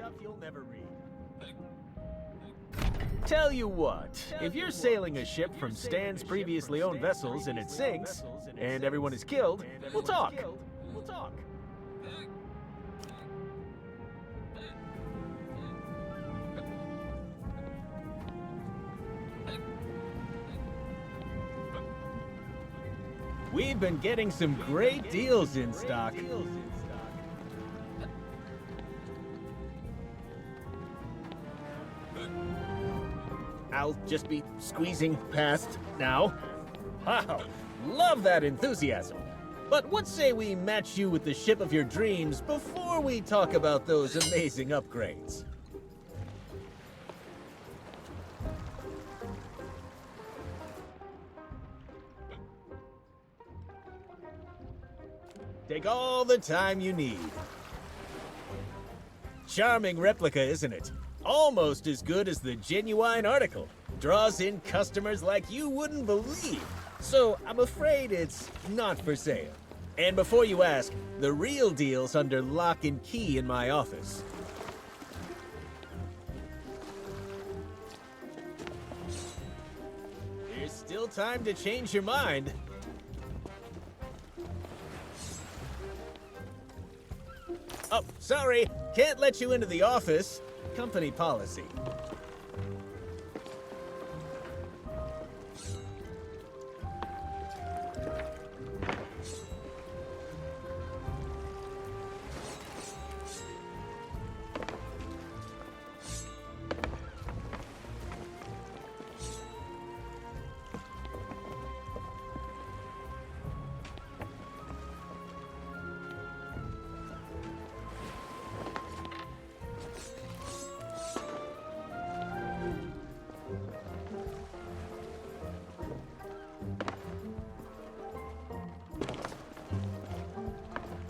Tell you what, if you're sailing a ship from Stan's previously owned vessels and it sinks, and everyone is killed, we'll talk. We've been getting some great deals in stock. I'll just be squeezing past now. Wow, love that enthusiasm. But what say we match you with the ship of your dreams before we talk about those amazing upgrades? Take all the time you need. Charming replica, isn't it? Almost as good as the genuine article. Draws in customers like you wouldn't believe. So I'm afraid it's not for sale. And before you ask, the real deal's under lock and key in my office. There's still time to change your mind. Oh, sorry. Can't let you into the office. Company policy.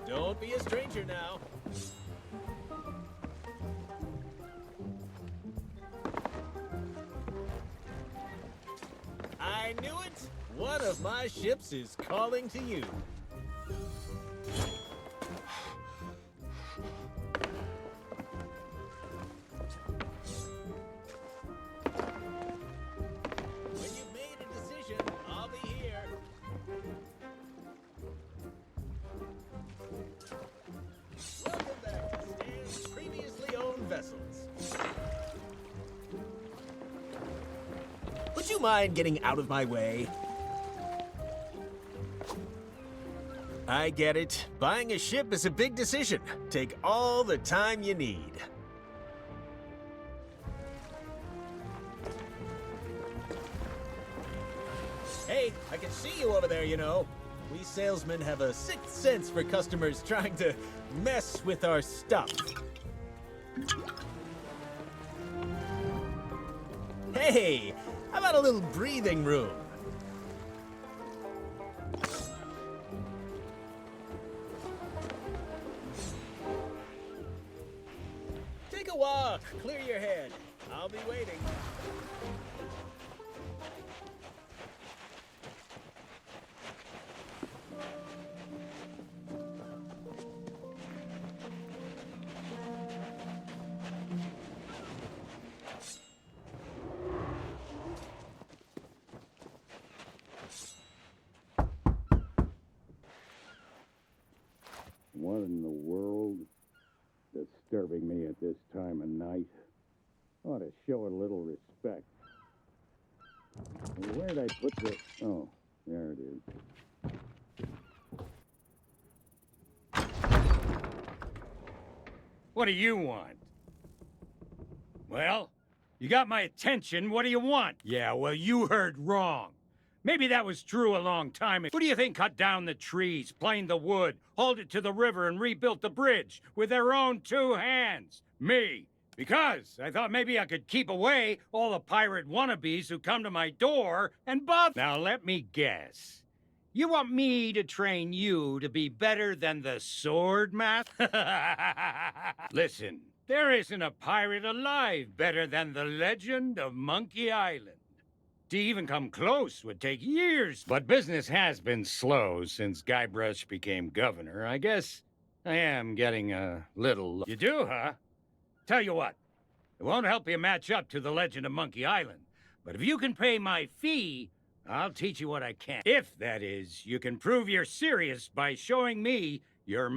Don't be a stranger now. I knew it! One of my ships is calling to you. When you've made a decision, I'll be here. Welcome back to Stan's previously owned vessels. Would you mind getting out of my way? I get it. Buying a ship is a big decision. Take all the time you need. Hey, I can see you over there, you know. We salesmen have a sixth sense for customers trying to mess with our stuff. Hey, how about a little breathing room? Take a walk, clear your head. I'll be waiting. What in the world? Disturbing me at this time of night. Ought to show a little respect. Where'd I put the... Oh, there it is. What do you want? Well, you got my attention. What do you want? Yeah, well, you heard wrong. Maybe that was true a long time ago. Who do you think cut down the trees, planed the wood, hauled it to the river, and rebuilt the bridge with their own two hands? Me. Because I thought maybe I could keep away all the pirate wannabes who come to my door and bother. Now let me guess. You want me to train you to be better than the sword master? Listen, there isn't a pirate alive better than the legend of Monkey Island. To even come close would take years. But business has been slow since Guybrush became governor. I guess I am getting a little... You do, huh? Tell you what, it won't help you match up to the legend of Monkey Island. But if you can pay my fee, I'll teach you what I can. If, that is, you can prove you're serious by showing me your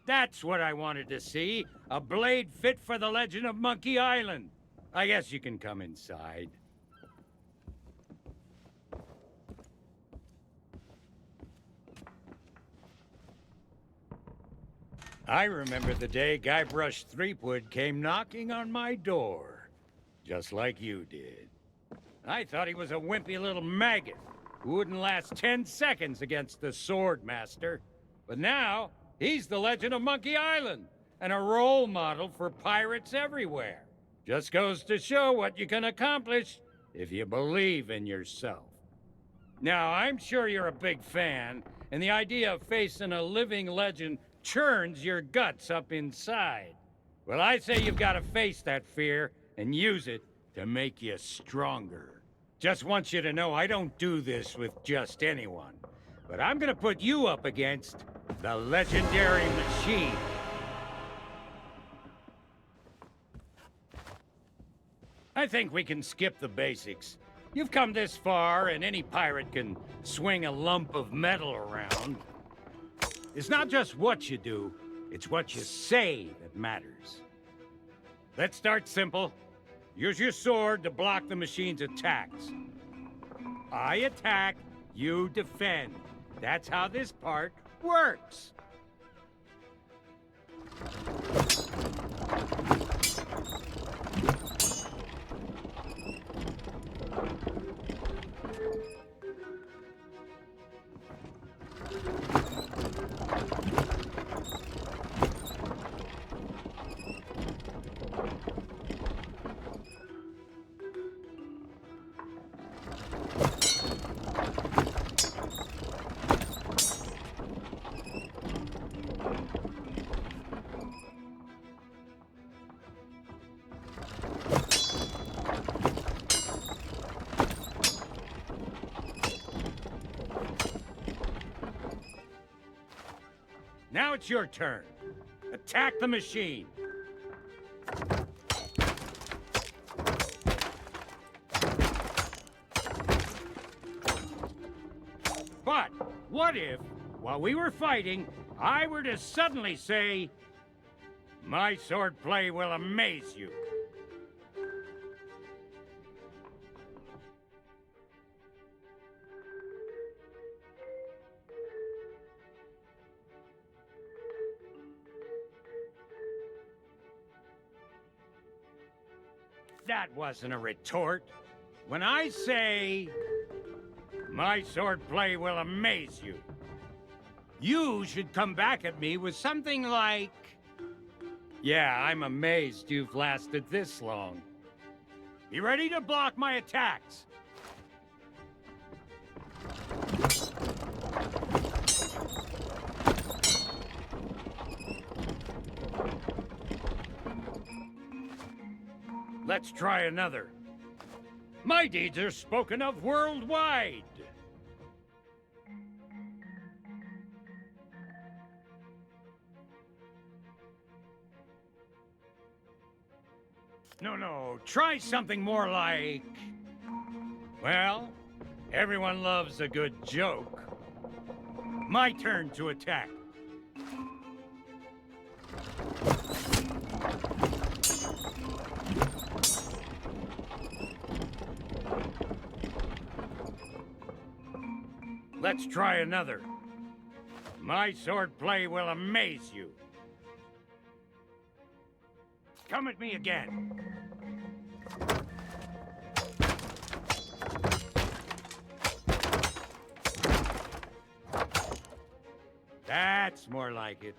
That's what I wanted to see. A blade fit for the legend of Monkey Island. I guess you can come inside. I remember the day Guybrush Threepwood came knocking on my door. Just like you did. I thought he was a wimpy little maggot who wouldn't last 10 seconds against the Sword Master. But now, he's the legend of Monkey Island and a role model for pirates everywhere. Just goes to show what you can accomplish if you believe in yourself. Now, I'm sure you're a big fan, and the idea of facing a living legend churns your guts up inside. Well, I say you've got to face that fear and use it to make you stronger. Just want you to know I don't do this with just anyone, but I'm gonna put you up against the legendary machine. I think we can skip the basics. You've come this far, and any pirate can swing a lump of metal around. It's not just what you do, it's what you say that matters. Let's start simple. Use your sword to block the machine's attacks. I attack, you defend. That's how this part works. Now it's your turn. Attack the machine. But what if, while we were fighting, I were to suddenly say, "My swordplay will amaze you"? That wasn't a retort. When I say, "My swordplay will amaze you," you should come back at me with something like, "Yeah, I'm amazed you've lasted this long. Be ready to block my attacks." Let's try another. My deeds are spoken of worldwide. No, try something more like... Well, everyone loves a good joke. My turn to attack. Let's try another. My swordplay will amaze you. Come at me again. That's more like it.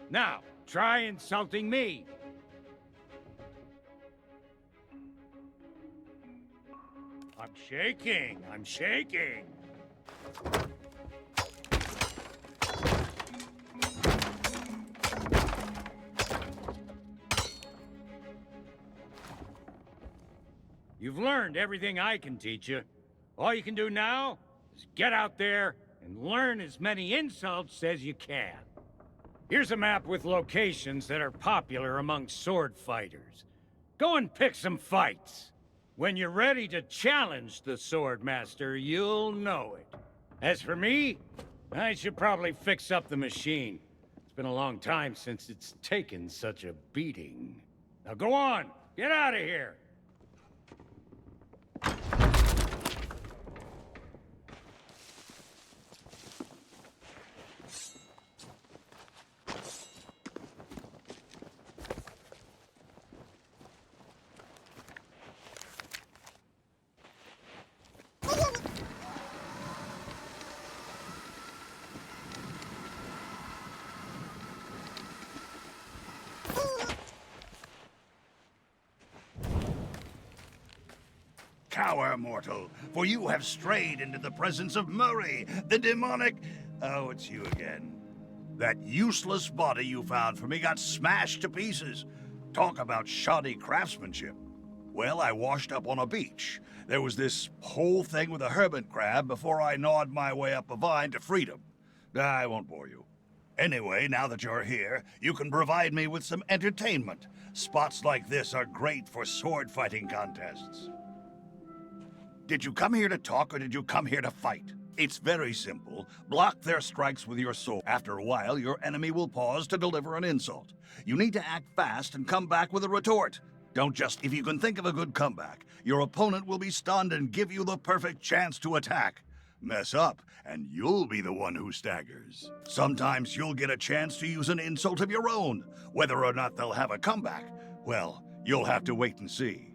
Now, try insulting me. I'm I'm shaking. I'm shaking. You've learned everything I can teach you. All you can do now is get out there and learn as many insults as you can. Here's a map with locations that are popular among sword fighters. Go and pick some fights. When you're ready to challenge the sword master, you'll know it. As for me, I should probably fix up the machine. It's been a long time since it's taken such a beating. Now go on, get out of here. Cower, mortal, for you have strayed into the presence of Murray, the demonic... Oh, it's you again. That useless body you found for me got smashed to pieces. Talk about shoddy craftsmanship. Well, I washed up on a beach. There was this whole thing with a hermit crab before I gnawed my way up a vine to freedom. I won't bore you. Anyway, now that you're here, you can provide me with some entertainment. Spots like this are great for sword fighting contests. Did you come here to talk, or did you come here to fight? It's very simple. Block their strikes with your sword. After a while, your enemy will pause to deliver an insult. You need to act fast and come back with a retort. Don't just... If you can think of a good comeback, your opponent will be stunned and give you the perfect chance to attack. Mess up, and you'll be the one who staggers. Sometimes you'll get a chance to use an insult of your own. Whether or not they'll have a comeback, well, you'll have to wait and see.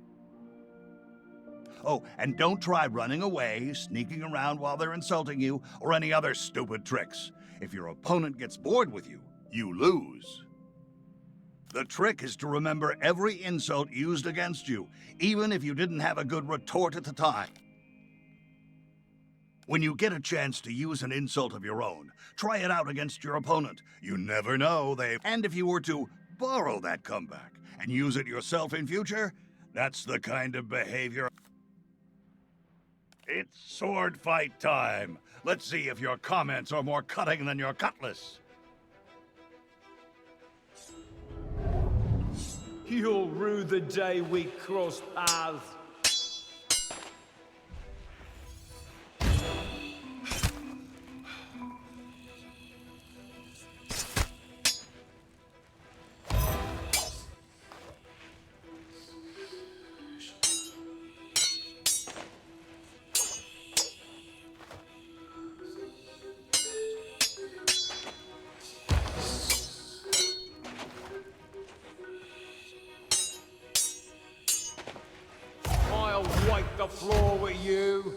Oh, and don't try running away, sneaking around while they're insulting you, or any other stupid tricks. If your opponent gets bored with you, you lose. The trick is to remember every insult used against you, even if you didn't have a good retort at the time. When you get a chance to use an insult of your own, try it out against your opponent. You never know, And if you were to borrow that comeback and use it yourself in future, that's the kind of behavior... It's sword fight time. Let's see if your comments are more cutting than your cutlass. You'll rue the day we cross paths. Wipe the floor with you.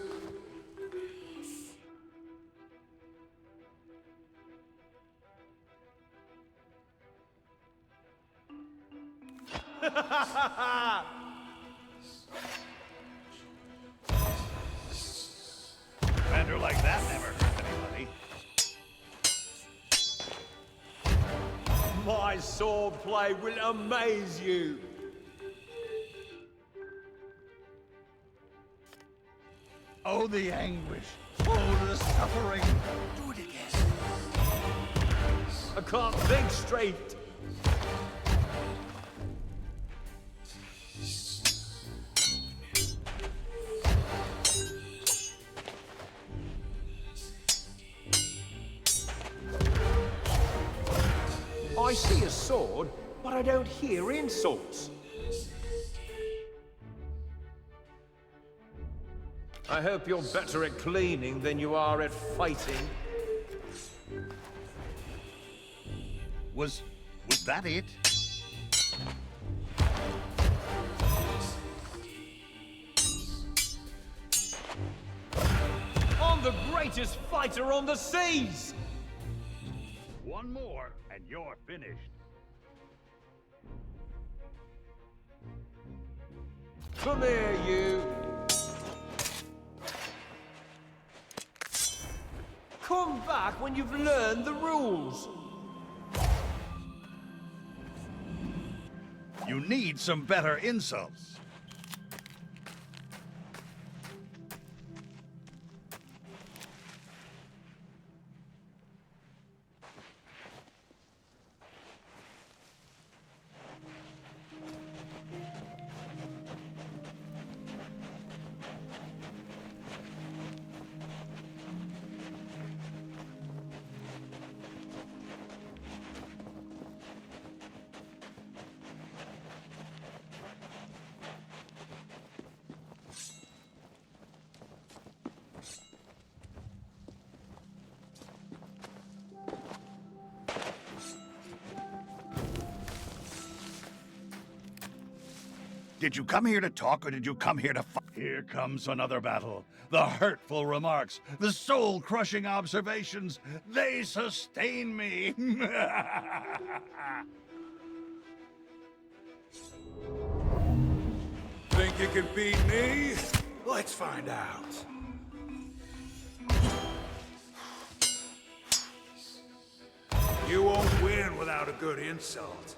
Banter like that never hurt anybody. My swordplay will amaze you. Oh, the anguish. Oh, the suffering. Do it again. I can't think straight. I see a sword, but I don't hear insults. I hope you're better at cleaning than you are at fighting. Was that it? I'm the greatest fighter on the seas! One more, and you're finished. Come here, you! Come back when you've learned the rules. You need some better insults. Did you come here to talk, or did you come here to fight? Here comes another battle. The hurtful remarks, the soul-crushing observations, they sustain me. Think you can beat me? Let's find out. You won't win without a good insult.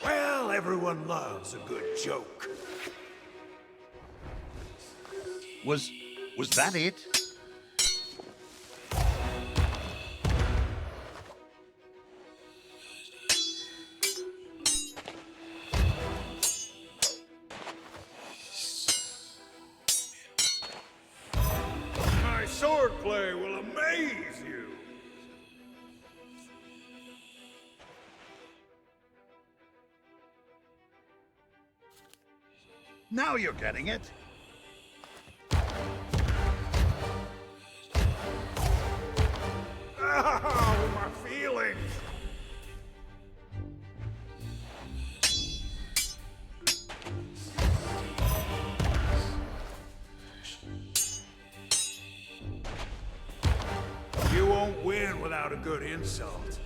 Well, everyone loves a good joke. Was that it? My swordplay will amaze you. Now you're getting it. Oh, my feelings. You won't win without a good insult.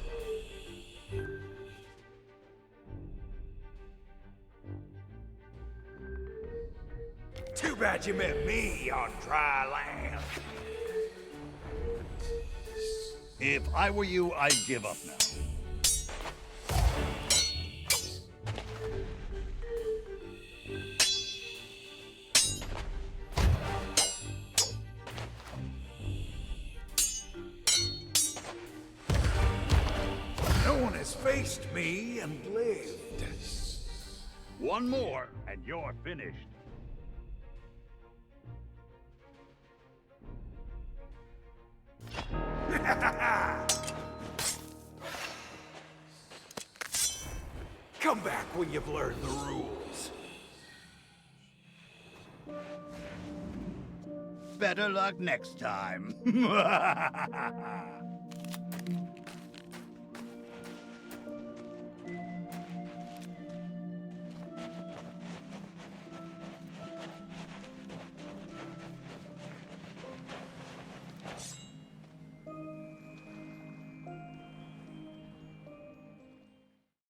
Too bad you met me on dry land. If I were you, I'd give up now. No one has faced me and lived. One more, and you're finished. Come back when you've learned the rules. Better luck next time.